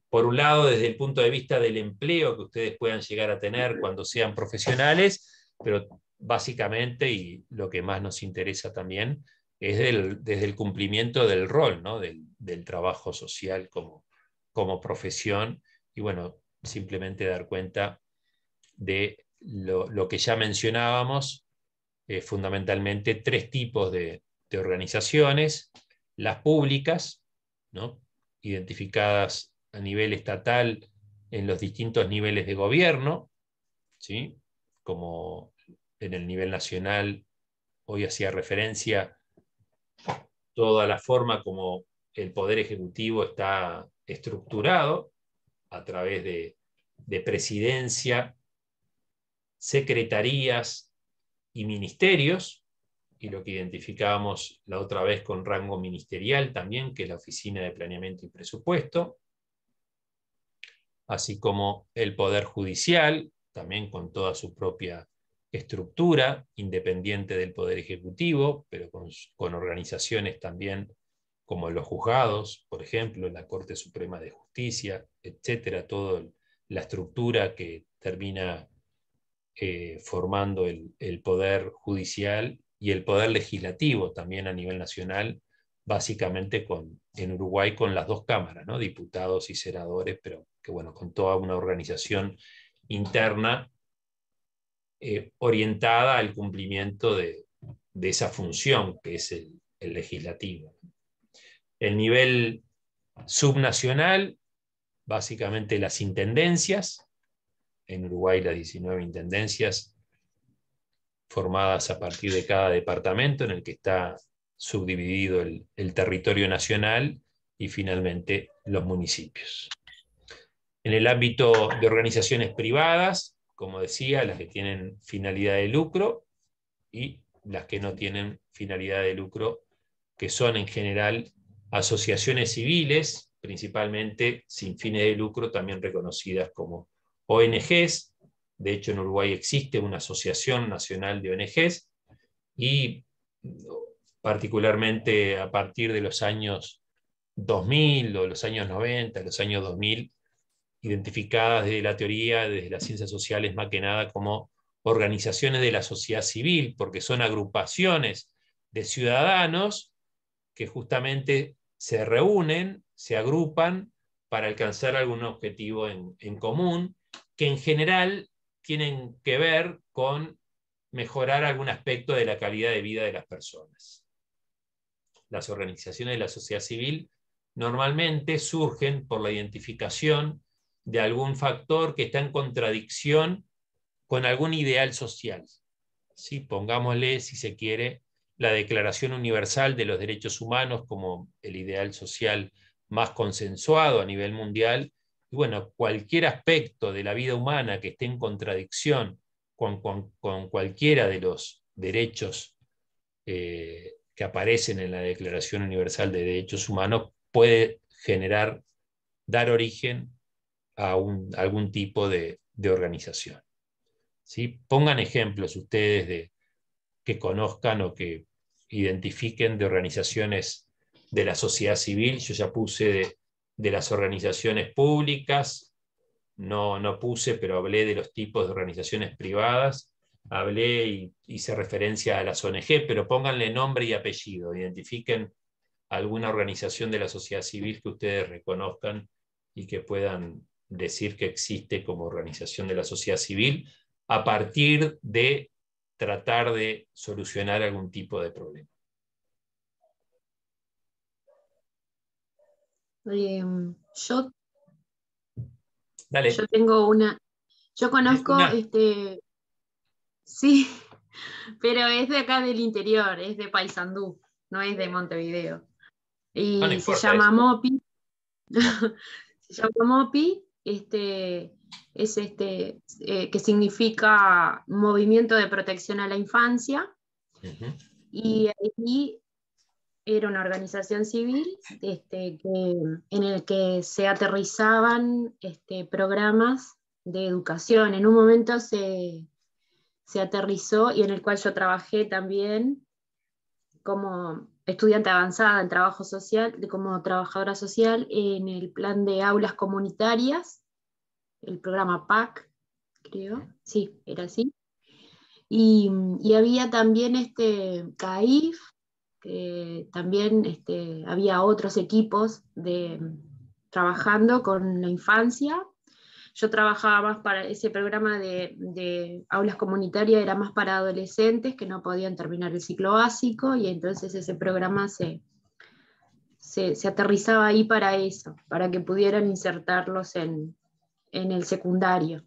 por un lado, desde el punto de vista del empleo que ustedes puedan llegar a tener cuando sean profesionales, pero básicamente, y lo que más nos interesa también, es desde el cumplimiento del rol, ¿no? del trabajo social como profesión, y bueno, simplemente dar cuenta de lo que ya mencionábamos, fundamentalmente 3 tipos de organizaciones: las públicas, ¿no? Identificadas a nivel estatal en los distintos niveles de gobierno, ¿sí? Como en el nivel nacional, hoy hacía referencia toda la forma como el Poder Ejecutivo está estructurado a través de presidencia, secretarías y ministerios, y lo que identificábamos la otra vez con rango ministerial también, que es la Oficina de Planeamiento y Presupuesto, así como el Poder Judicial, también con toda su propia estructura, independiente del Poder Ejecutivo, pero con organizaciones también como los juzgados, por ejemplo, la Corte Suprema de Justicia, etcétera, toda la estructura que termina formando el Poder Judicial y el Poder Legislativo también a nivel nacional, básicamente en Uruguay con las 2 cámaras, ¿no? Diputados y senadores, pero que bueno, con toda una organización interna orientada al cumplimiento de esa función que es el legislativo. El nivel subnacional, básicamente las intendencias, en Uruguay las 19 intendencias, formadas a partir de cada departamento en el que está subdividido el territorio nacional, y finalmente los municipios. En el ámbito de organizaciones privadas, como decía, las que tienen finalidad de lucro y las que no tienen finalidad de lucro, que son en general asociaciones civiles, principalmente sin fines de lucro, también reconocidas como ONGs. De hecho, en Uruguay existe una Asociación Nacional de ONGs, y particularmente a partir de los años 2000 o los años 90, los años 2000, identificadas desde la teoría, desde las ciencias sociales más que nada, como organizaciones de la sociedad civil, porque son agrupaciones de ciudadanos que justamente se reúnen, se agrupan para alcanzar algún objetivo en común, que en general tienen que ver con mejorar algún aspecto de la calidad de vida de las personas. Las organizaciones de la sociedad civil normalmente surgen por la identificación de algún factor que está en contradicción con algún ideal social. ¿Sí? Pongámosle, si se quiere, la Declaración Universal de los Derechos Humanos como el ideal social más consensuado a nivel mundial. Y bueno, cualquier aspecto de la vida humana que esté en contradicción con cualquiera de los derechos que aparecen en la Declaración Universal de Derechos Humanos puede dar origen a algún tipo de organización. ¿Sí? Pongan ejemplos ustedes que conozcan o que identifiquen de organizaciones de la sociedad civil. Yo ya puse de las organizaciones públicas, no puse, pero hablé de los tipos de organizaciones privadas, hablé y hice referencia a las ONG, pero pónganle nombre y apellido, identifiquen alguna organización de la sociedad civil que ustedes reconozcan y que puedan decir que existe como organización de la sociedad civil a partir de tratar de solucionar algún tipo de problema. Yo Dale. tengo una, yo conozco, ¿Una? sí, pero es de acá del interior, es de Paysandú, no es de Montevideo. Y No se importa llama eso. MOPI. Se llama MOPI, que significa Movimiento de Protección a la Infancia. Uh-huh. Y ahí era una organización civil en el que se aterrizaban programas de educación. En un momento se aterrizó, y en el cual yo trabajé también como estudiante avanzada en trabajo social, como trabajadora social, en el plan de aulas comunitarias, el programa PAC, creo, sí, era así. Y había también CAIF, que también había otros equipos trabajando con la infancia. Yo trabajaba más para ese programa de aulas comunitarias, era más para adolescentes que no podían terminar el ciclo básico, y entonces ese programa se aterrizaba ahí para eso, para que pudieran insertarlos en el secundario.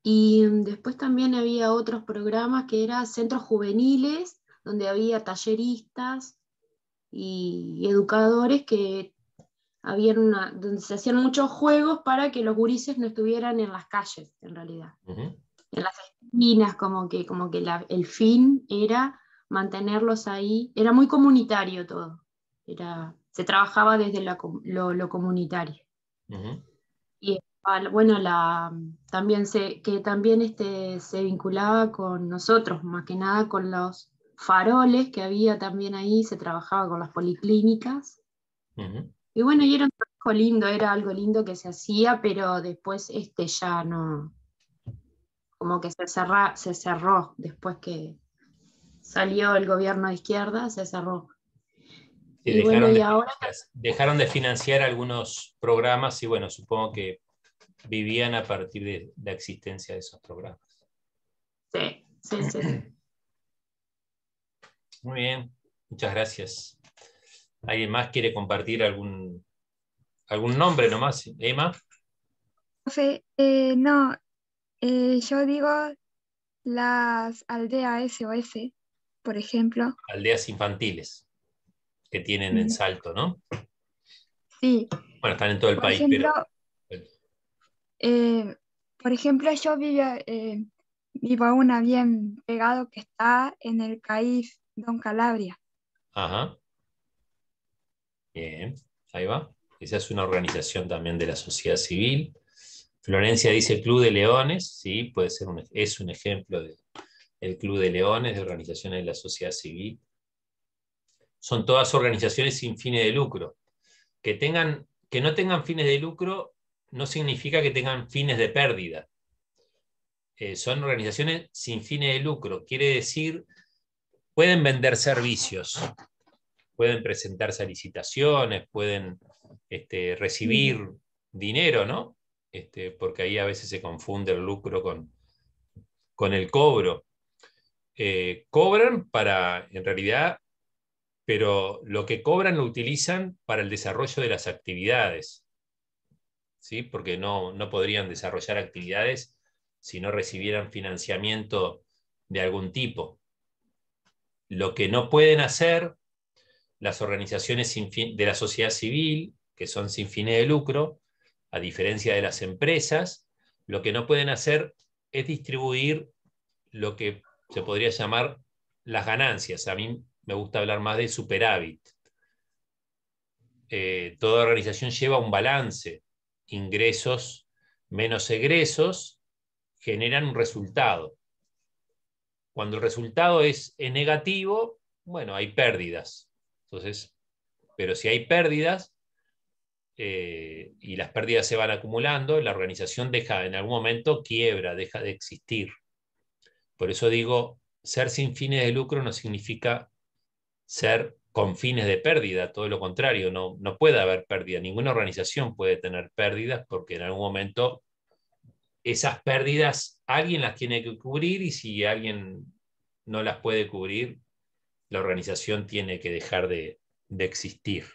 Y después también había otros programas que eran centros juveniles, donde había talleristas y educadores que donde se hacían muchos juegos para que los gurises no estuvieran en las calles, en realidad. Uh-huh. En las esquinas, como que el fin era mantenerlos ahí. Era muy comunitario todo. Se trabajaba desde lo comunitario. Uh-huh. Y bueno, también se vinculaba con nosotros, más que nada con los faroles que había también ahí, se trabajaba con las policlínicas. Uh-huh. Y bueno, y era un trabajo lindo, era algo lindo que se hacía, pero después ya no, como que se cerró, después que salió el gobierno de izquierda, se cerró. Sí, y bueno, y ahora... dejaron de financiar algunos programas y bueno, supongo que vivían a partir de la existencia de esos programas. Sí. Muy bien, muchas gracias. ¿Alguien más quiere compartir algún nombre nomás? ¿Emma? Profe, no, yo digo las aldeas SOS, por ejemplo. Aldeas infantiles que tienen en Salto, ¿no? Sí. Bueno, están en todo el por país, ejemplo, pero... por ejemplo, yo vivo una bien pegado que está en el CAIF Don Calabria. Ajá. Bien, ahí va. Esa es una organización también de la sociedad civil. Florencia dice Club de Leones, sí, puede ser es un ejemplo del Club de Leones, de organizaciones de la sociedad civil. Son todas organizaciones sin fines de lucro. Que no tengan fines de lucro no significa que tengan fines de pérdida. Son organizaciones sin fines de lucro. Quiere decir, pueden vender servicios, pueden presentarse a licitaciones, pueden recibir dinero, ¿no? Porque ahí a veces se confunde el lucro con el cobro. Cobran en realidad, pero lo que cobran lo utilizan para el desarrollo de las actividades, ¿sí? Porque no podrían desarrollar actividades si no recibieran financiamiento de algún tipo. Lo que no pueden hacer las organizaciones de la sociedad civil, que son sin fines de lucro, a diferencia de las empresas, lo que no pueden hacer es distribuir lo que se podría llamar las ganancias. A mí me gusta hablar más de superávit. Toda organización lleva un balance. Ingresos menos egresos generan un resultado. Cuando el resultado es negativo, bueno, hay pérdidas. Entonces, pero si hay pérdidas y las pérdidas se van acumulando, la organización deja, en algún momento quiebra, deja de existir. Por eso digo, ser sin fines de lucro no significa ser con fines de pérdida, todo lo contrario, no puede haber pérdida. Ninguna organización puede tener pérdidas porque en algún momento esas pérdidas alguien las tiene que cubrir y si alguien no las puede cubrir, la organización tiene que dejar de existir.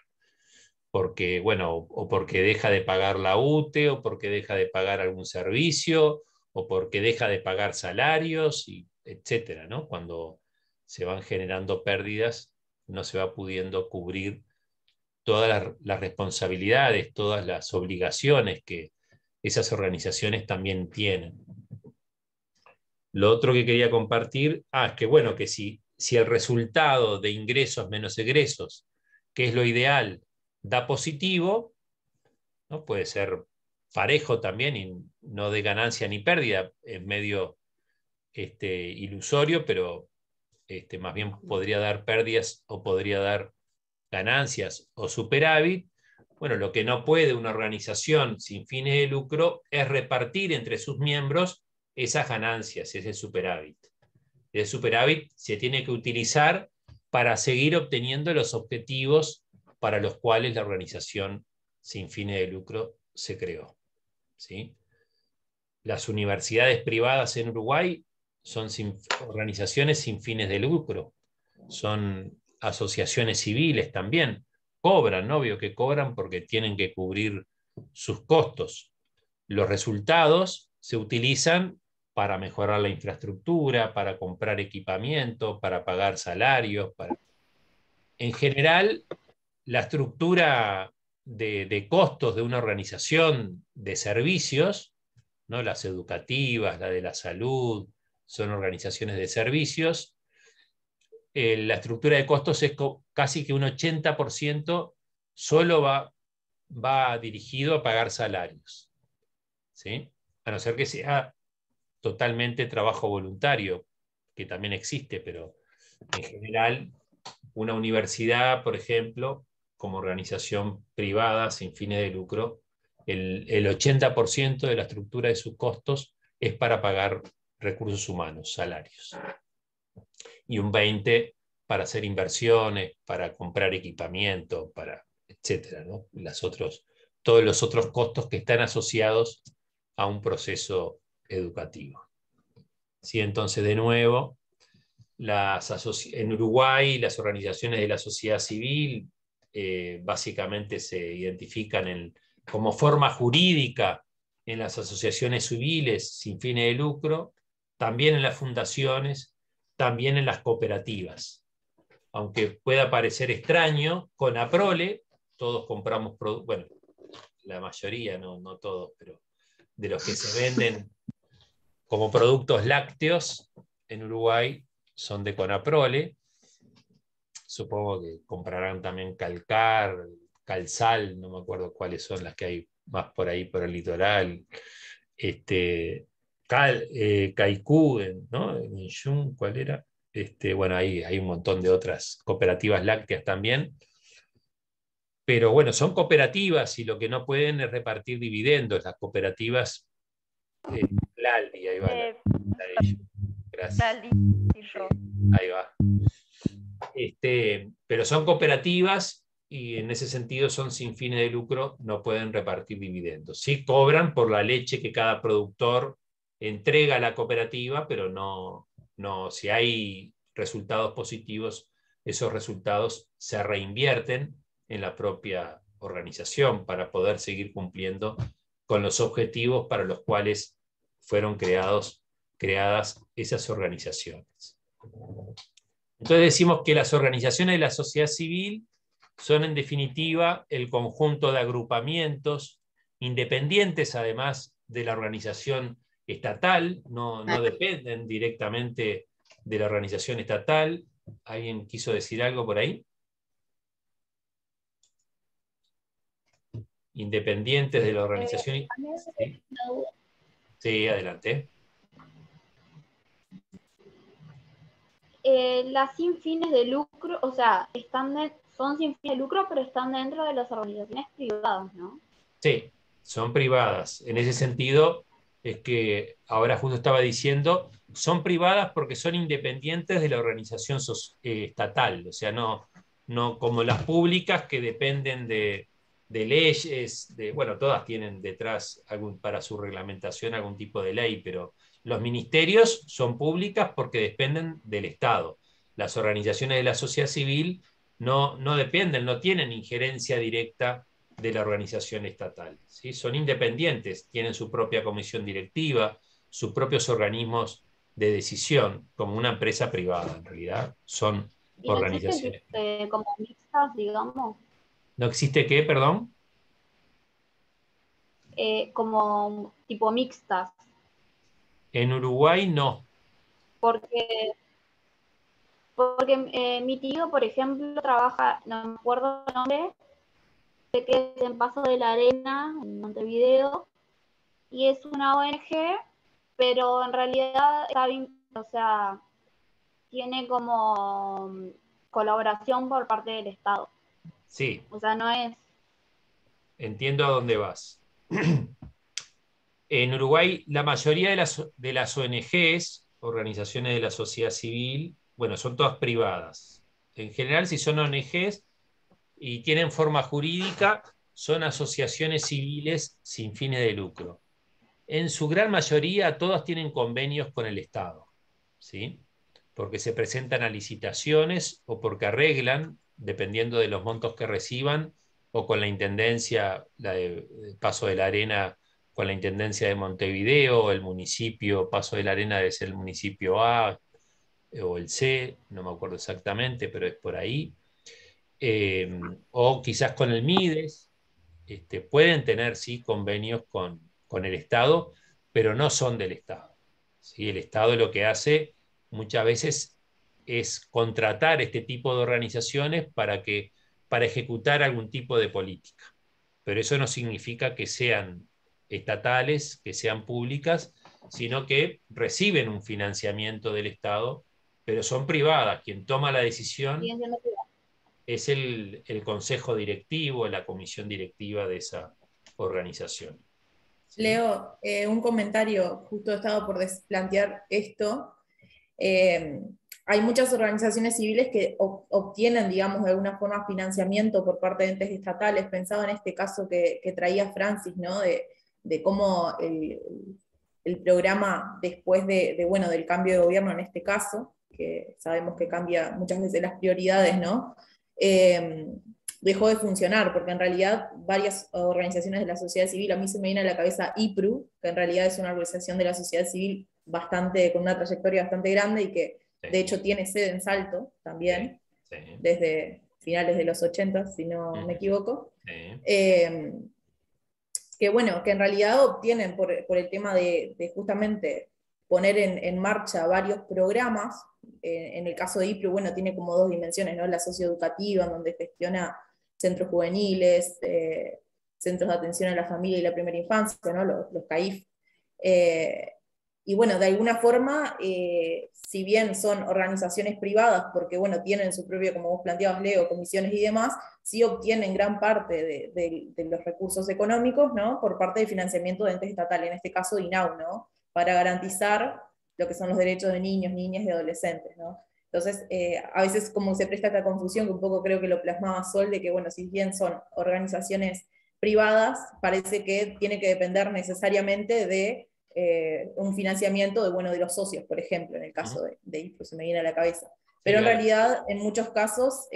Porque, bueno, o porque deja de pagar la UTE, o porque deja de pagar algún servicio, o porque deja de pagar salarios, etcétera, ¿no? Cuando se van generando pérdidas, no se va pudiendo cubrir todas las responsabilidades, todas las obligaciones que esas organizaciones también tienen. Lo otro que quería compartir, es que bueno, que si el resultado de ingresos menos egresos, que es lo ideal, da positivo, ¿no? Puede ser parejo también y no de ganancia ni pérdida, es medio ilusorio, pero más bien podría dar pérdidas o podría dar ganancias o superávit. Bueno, lo que no puede una organización sin fines de lucro es repartir entre sus miembros esas ganancias, ese superávit. Ese superávit se tiene que utilizar para seguir obteniendo los objetivos para los cuales la organización sin fines de lucro se creó. ¿Sí? Las universidades privadas en Uruguay son organizaciones sin fines de lucro, son asociaciones civiles también, cobran, obvio que cobran porque tienen que cubrir sus costos. Los resultados se utilizan para mejorar la infraestructura, para comprar equipamiento, para pagar salarios. En general, la estructura de costos de una organización de servicios, ¿no? Las educativas, la de la salud, son organizaciones de servicios. La estructura de costos es casi que un 80% solo va dirigido a pagar salarios. ¿Sí? A no ser que sea totalmente trabajo voluntario, que también existe, pero en general una universidad, por ejemplo, como organización privada sin fines de lucro, el 80% de la estructura de sus costos es para pagar recursos humanos, salarios. Y un 20% para hacer inversiones, para comprar equipamiento, etcétera, ¿no? Todos los otros costos que están asociados a un proceso educativo. ¿Sí? Entonces, de nuevo, en Uruguay las organizaciones de la sociedad civil básicamente se identifican como forma jurídica en las asociaciones civiles sin fines de lucro, también en las fundaciones, también en las cooperativas. Aunque pueda parecer extraño, con APROLE todos compramos productos, bueno, la mayoría, no todos, pero de los que se venden como productos lácteos en Uruguay son de Conaprole. Supongo que comprarán también Calcar, Calsal, no me acuerdo cuáles son las que hay más por ahí, por el litoral. Caicú, ¿no? Minjun, ¿cuál era? Bueno, ahí hay un montón de otras cooperativas lácteas también. Pero bueno, son cooperativas y lo que no pueden es repartir dividendos. Las cooperativas, Laldi, ahí va. Gracias. Ahí va. Pero son cooperativas y en ese sentido son sin fines de lucro, no pueden repartir dividendos. Sí cobran por la leche que cada productor entrega a la cooperativa, pero no, si hay resultados positivos, esos resultados se reinvierten en la propia organización para poder seguir cumpliendo con los objetivos para los cuales fueron creadas esas organizaciones. Entonces decimos que las organizaciones de la sociedad civil son en definitiva el conjunto de agrupamientos independientes además de la organización estatal, no dependen directamente de la organización estatal. ¿Alguien quiso decir algo por ahí? Independientes de la organización. Sí, sí, adelante. Las sin fines de lucro, o sea, son sin fines de lucro, pero están dentro de las organizaciones privadas, ¿no? Sí, son privadas. En ese sentido, es que ahora justo estaba diciendo, son privadas porque son independientes de la organización estatal, o sea, no como las públicas que dependen de leyes, bueno, todas tienen detrás para su reglamentación algún tipo de ley, pero los ministerios son públicas porque dependen del Estado. Las organizaciones de la sociedad civil no dependen, no tienen injerencia directa de la organización estatal, ¿sí? Son independientes, tienen su propia comisión directiva, sus propios organismos de decisión, como una empresa privada, en realidad son ¿Y no organizaciones. existen como mixtas, digamos? ¿No existe qué, perdón? Como tipo mixtas? En Uruguay no. Porque mi tío, por ejemplo, trabaja, no me acuerdo el nombre, sé que es en Paso de la Arena, en Montevideo, y es una ONG, pero en realidad está o sea, tiene como colaboración por parte del Estado. Sí. O sea, no es... Entiendo a dónde vas. En Uruguay, la mayoría de las ONGs, organizaciones de la sociedad civil, bueno, son todas privadas. En general, si son ONGs y tienen forma jurídica, son asociaciones civiles sin fines de lucro. En su gran mayoría, todas tienen convenios con el Estado, ¿sí? Porque se presentan a licitaciones o porque arreglan, dependiendo de los montos que reciban, o con la Intendencia, la de Paso de la Arena, con la Intendencia de Montevideo, el municipio, Paso de la Arena debe ser el municipio A o el C, no me acuerdo exactamente, pero es por ahí. O quizás con el MIDES, pueden tener sí convenios con el Estado, pero no son del Estado, ¿sí? El Estado lo que hace muchas veces es contratar este tipo de organizaciones para ejecutar algún tipo de política. Pero eso no significa que sean estatales, que sean públicas, sino que reciben un financiamiento del Estado, pero son privadas. Quien toma la decisión es el consejo directivo, la comisión directiva de esa organización. ¿Sí? Leo, un comentario, justo estaba por plantear esto. Hay muchas organizaciones civiles que obtienen, digamos, de alguna forma financiamiento por parte de entes estatales. Pensaba en este caso que traía Francis, ¿no? De cómo el programa después bueno, del cambio de gobierno en este caso, que sabemos que cambia muchas veces las prioridades, ¿no? Dejó de funcionar, porque en realidad varias organizaciones de la sociedad civil, a mí se me viene a la cabeza IPRU, que en realidad es una organización de la sociedad civil con una trayectoria bastante grande y que de hecho tiene sede en Salto también, desde finales de los 80, si no me equivoco. Que bueno, que en realidad obtienen por el tema de justamente poner en marcha varios programas. En el caso de IPRU, bueno, tiene como dos dimensiones, ¿no? La socioeducativa, donde gestiona centros juveniles, centros de atención a la familia y la primera infancia, ¿no? Los CAIF. Y bueno, de alguna forma, si bien son organizaciones privadas, porque bueno, tienen su propio, como vos planteabas, Leo, comisiones y demás, sí obtienen gran parte de los recursos económicos, ¿no? Por parte del financiamiento de entes estatales, en este caso INAU, ¿no? Para garantizar lo que son los derechos de niños, niñas y adolescentes, ¿no? Entonces, a veces como se presta esta confusión, que un poco creo que lo plasmaba Sol, de que bueno, si bien son organizaciones privadas, parece que tiene que depender necesariamente de un financiamiento de los socios, por ejemplo, en el caso de IFRU, se me viene a la cabeza. Pero en realidad, en muchos casos,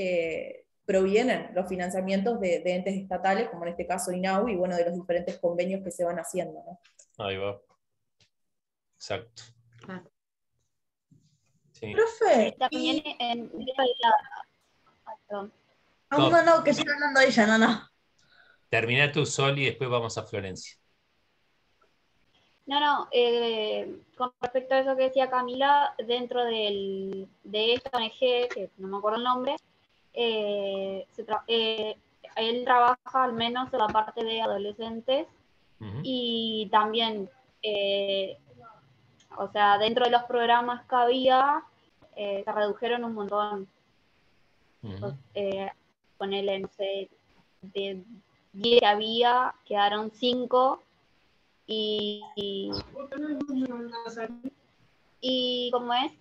provienen los financiamientos de entes estatales, como en este caso INAU, y bueno, de los diferentes convenios que se van haciendo, ¿no? Ahí va. exacto. Claro. Sí. Profe, También y... en ay, perdón. No, que siga hablando ella, no. Termina tu Sol y después vamos a Florencia. No, con respecto a eso que decía Camila, dentro de esta ONG, que no me acuerdo el nombre, él trabaja al menos en la parte de adolescentes y también, o sea, dentro de los programas que había, se redujeron un montón. Ponele, no sé, de 10 que había, quedaron 5 y como es,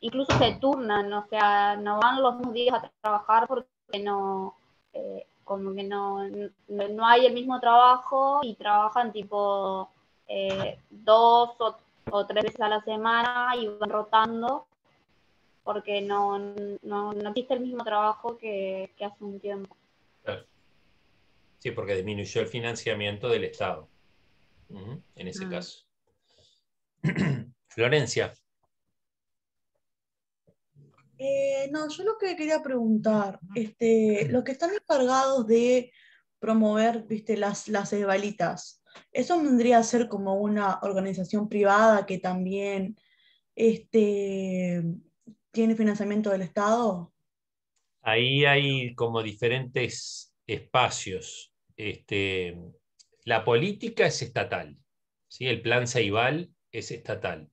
incluso se turnan, o sea, no van los mismos días a trabajar porque no, como que no hay el mismo trabajo y trabajan tipo 2 o 3 veces a la semana y van rotando porque no existe el mismo trabajo que hace un tiempo. Claro. Sí, porque disminuyó el financiamiento del Estado, en ese caso. Florencia. No, yo lo que quería preguntar, los que están encargados de promover, viste, las Esbalitas, ¿eso vendría a ser como una organización privada que también tiene financiamiento del Estado? Ahí hay como diferentes espacios. La política es estatal, ¿sí? El plan Ceibal es estatal.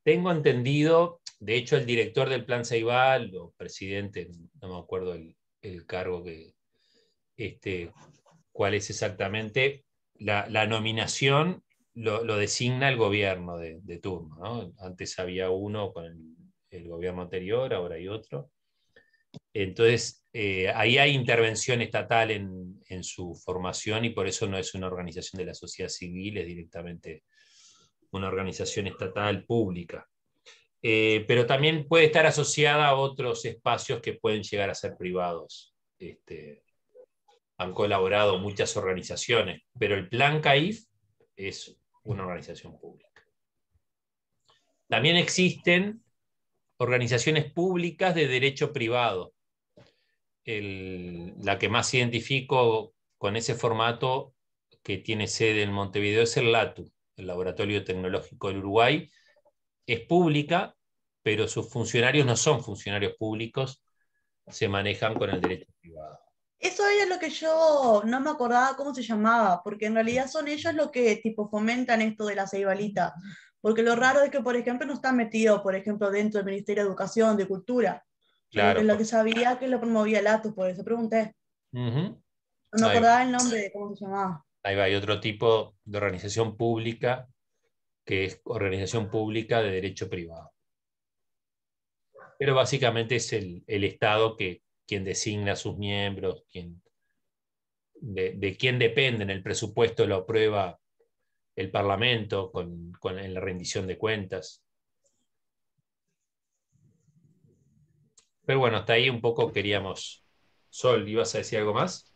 Tengo entendido, de hecho el director del plan Ceibal, o presidente, no me acuerdo el cargo cuál es exactamente, la nominación lo designa el gobierno de turno, ¿no? Antes había uno con el gobierno anterior, ahora hay otro. Entonces, ahí hay intervención estatal en su formación y por eso no es una organización de la sociedad civil, es directamente una organización estatal pública. Pero también puede estar asociada a otros espacios que pueden llegar a ser privados. Han colaborado muchas organizaciones, pero el Plan CAIF es una organización pública. También existen organizaciones públicas de derecho privado. La que más identifico con ese formato que tiene sede en Montevideo es el LATU, el Laboratorio Tecnológico del Uruguay. Es pública, pero sus funcionarios no son funcionarios públicos, se manejan con el derecho privado. Eso es lo que yo no me acordaba cómo se llamaba, porque en realidad son ellos los que tipo fomentan esto de la Ceibalita. Porque lo raro es que, por ejemplo, no está metido, por ejemplo, dentro del Ministerio de Educación, de Cultura. Claro. Lo que sabía que lo promovía el ATU, por eso pregunté. Uh-huh. No me acordaba el nombre de cómo se llamaba. Ahí va, hay otro tipo de organización pública que es organización pública de derecho privado. Pero básicamente es el Estado quien designa a sus miembros, de quién dependen. El presupuesto lo aprueba el Parlamento en la rendición de cuentas. Pero bueno, hasta ahí un poco queríamos. Sol, ¿ibas a decir algo más?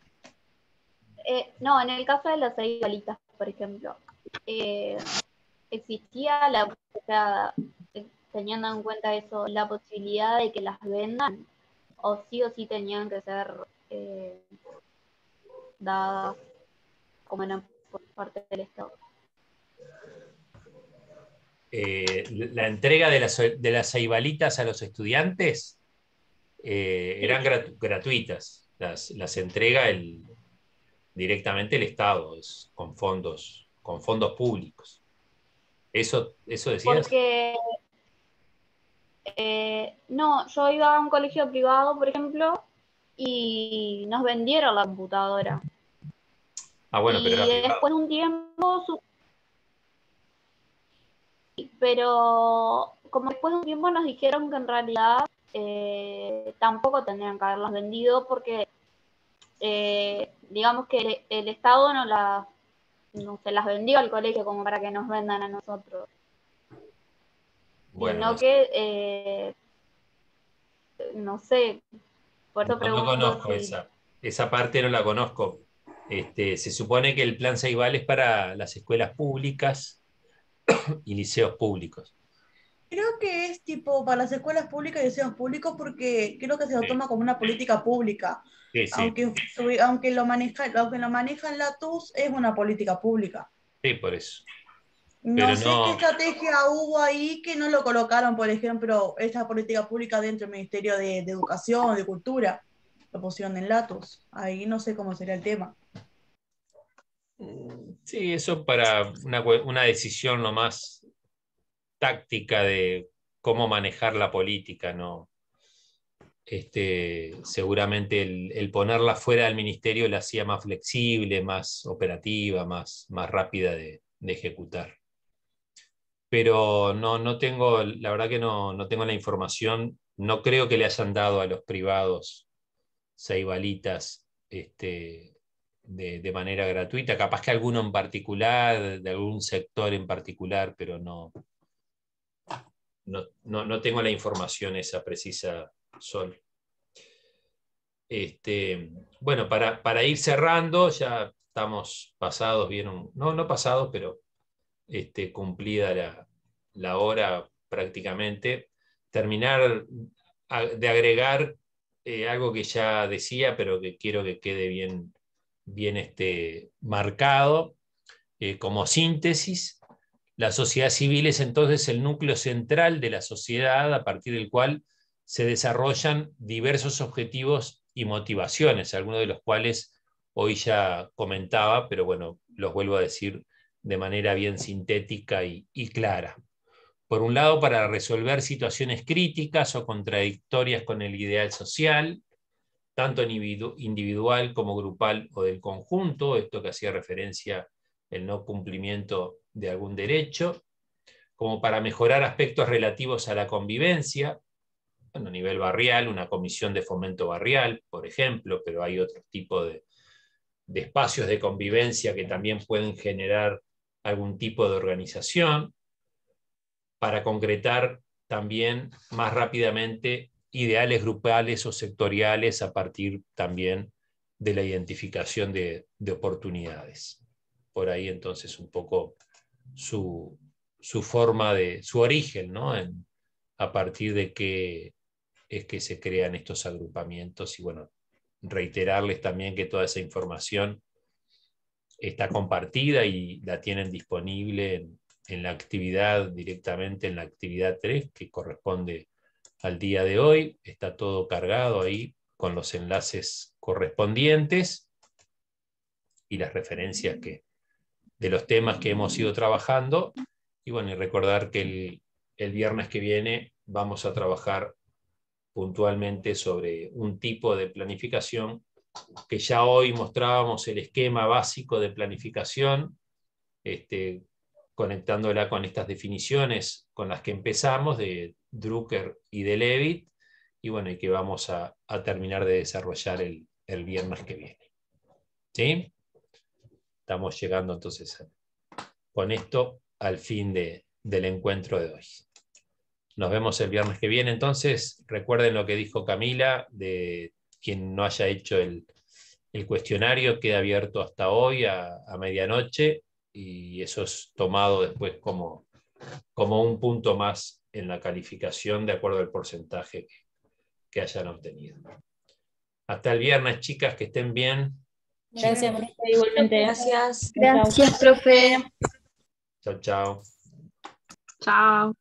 No, en el caso de las Ceibalitas, por ejemplo, existía o sea, teniendo en cuenta eso, la posibilidad de que las vendan, o sí tenían que ser dadas como eran por parte del Estado. La entrega de las ceibalitas a los estudiantes eran gratuitas. Las entrega directamente el Estado, con fondos públicos. ¿Eso decías? Porque no, yo iba a un colegio privado, por ejemplo, y nos vendieron la computadora. Bueno, pero era privado. Después de un tiempo, pero como después de un tiempo nos dijeron que en realidad tampoco tendrían que haberlas vendido porque digamos que el Estado no se las vendió al colegio como para que nos vendan a nosotros. Bueno, sino que no sé, por eso pregunto no conozco si... esa parte, no la conozco. Se supone que el plan Ceibal es para las escuelas públicas y liceos públicos. Creo que es tipo para las escuelas públicas y liceos públicos porque creo que se lo Sí. toma como una política pública. Sí, sí. Aunque lo maneja en la TUS, es una política pública. Sí, por eso. No Pero sé qué no, estrategia hubo ahí que no lo colocaron, por ejemplo, esta política pública dentro del Ministerio de Educación, de Cultura. Lo pusieron en la TUS. Ahí no sé cómo sería el tema. sí, eso para una decisión nomás táctica de cómo manejar la política, ¿no? Seguramente el ponerla fuera del ministerio la hacía más flexible, más operativa, más rápida de ejecutar. Pero no tengo, la verdad que no tengo la información, no creo que le hayan dado a los privados ceibalitas de manera gratuita, capaz que alguno en particular, de algún sector en particular, pero no tengo la información esa precisa, Sol. Bueno, para ir cerrando, ya estamos pasados, no pasados, pero cumplida la hora prácticamente. Terminar de agregar algo que ya decía, pero que quiero que quede bien marcado como síntesis. La sociedad civil es entonces el núcleo central de la sociedad a partir del cual se desarrollan diversos objetivos y motivaciones, algunos de los cuales hoy ya comentaba, pero bueno, los vuelvo a decir de manera bien sintética y clara. Por un lado, para resolver situaciones críticas o contradictorias con el ideal social, tanto individual como grupal o del conjunto, esto que hacía referencia el no cumplimiento de algún derecho, como para mejorar aspectos relativos a la convivencia, bueno, a nivel barrial, una comisión de fomento barrial, por ejemplo, pero hay otro tipo de espacios de convivencia que también pueden generar algún tipo de organización, para concretar también más rápidamente ideales grupales o sectoriales a partir también de la identificación de oportunidades. Por ahí entonces un poco su forma su origen, ¿no? A partir de qué es que se crean estos agrupamientos y bueno, reiterarles también que toda esa información está compartida y la tienen disponible en la actividad, directamente en la actividad 3, que corresponde al día de hoy. Está todo cargado ahí con los enlaces correspondientes y las referencias de los temas que hemos ido trabajando. Y bueno, y recordar que el viernes que viene vamos a trabajar puntualmente sobre un tipo de planificación que ya hoy mostrábamos el esquema básico de planificación, conectándola con estas definiciones con las que empezamos, de Drucker y de Levitt, y bueno, y que vamos a terminar de desarrollar el viernes que viene. ¿Sí? Estamos llegando entonces con esto al fin del encuentro de hoy. Nos vemos el viernes que viene. Entonces, recuerden lo que dijo Camila, de quien no haya hecho el cuestionario, queda abierto hasta hoy a medianoche, y eso es tomado después como un punto más en la calificación de acuerdo al porcentaje que hayan obtenido. Hasta el viernes, chicas, que estén bien. Gracias, profe, igualmente. Gracias. Gracias, profe. Chao, chao. Chao.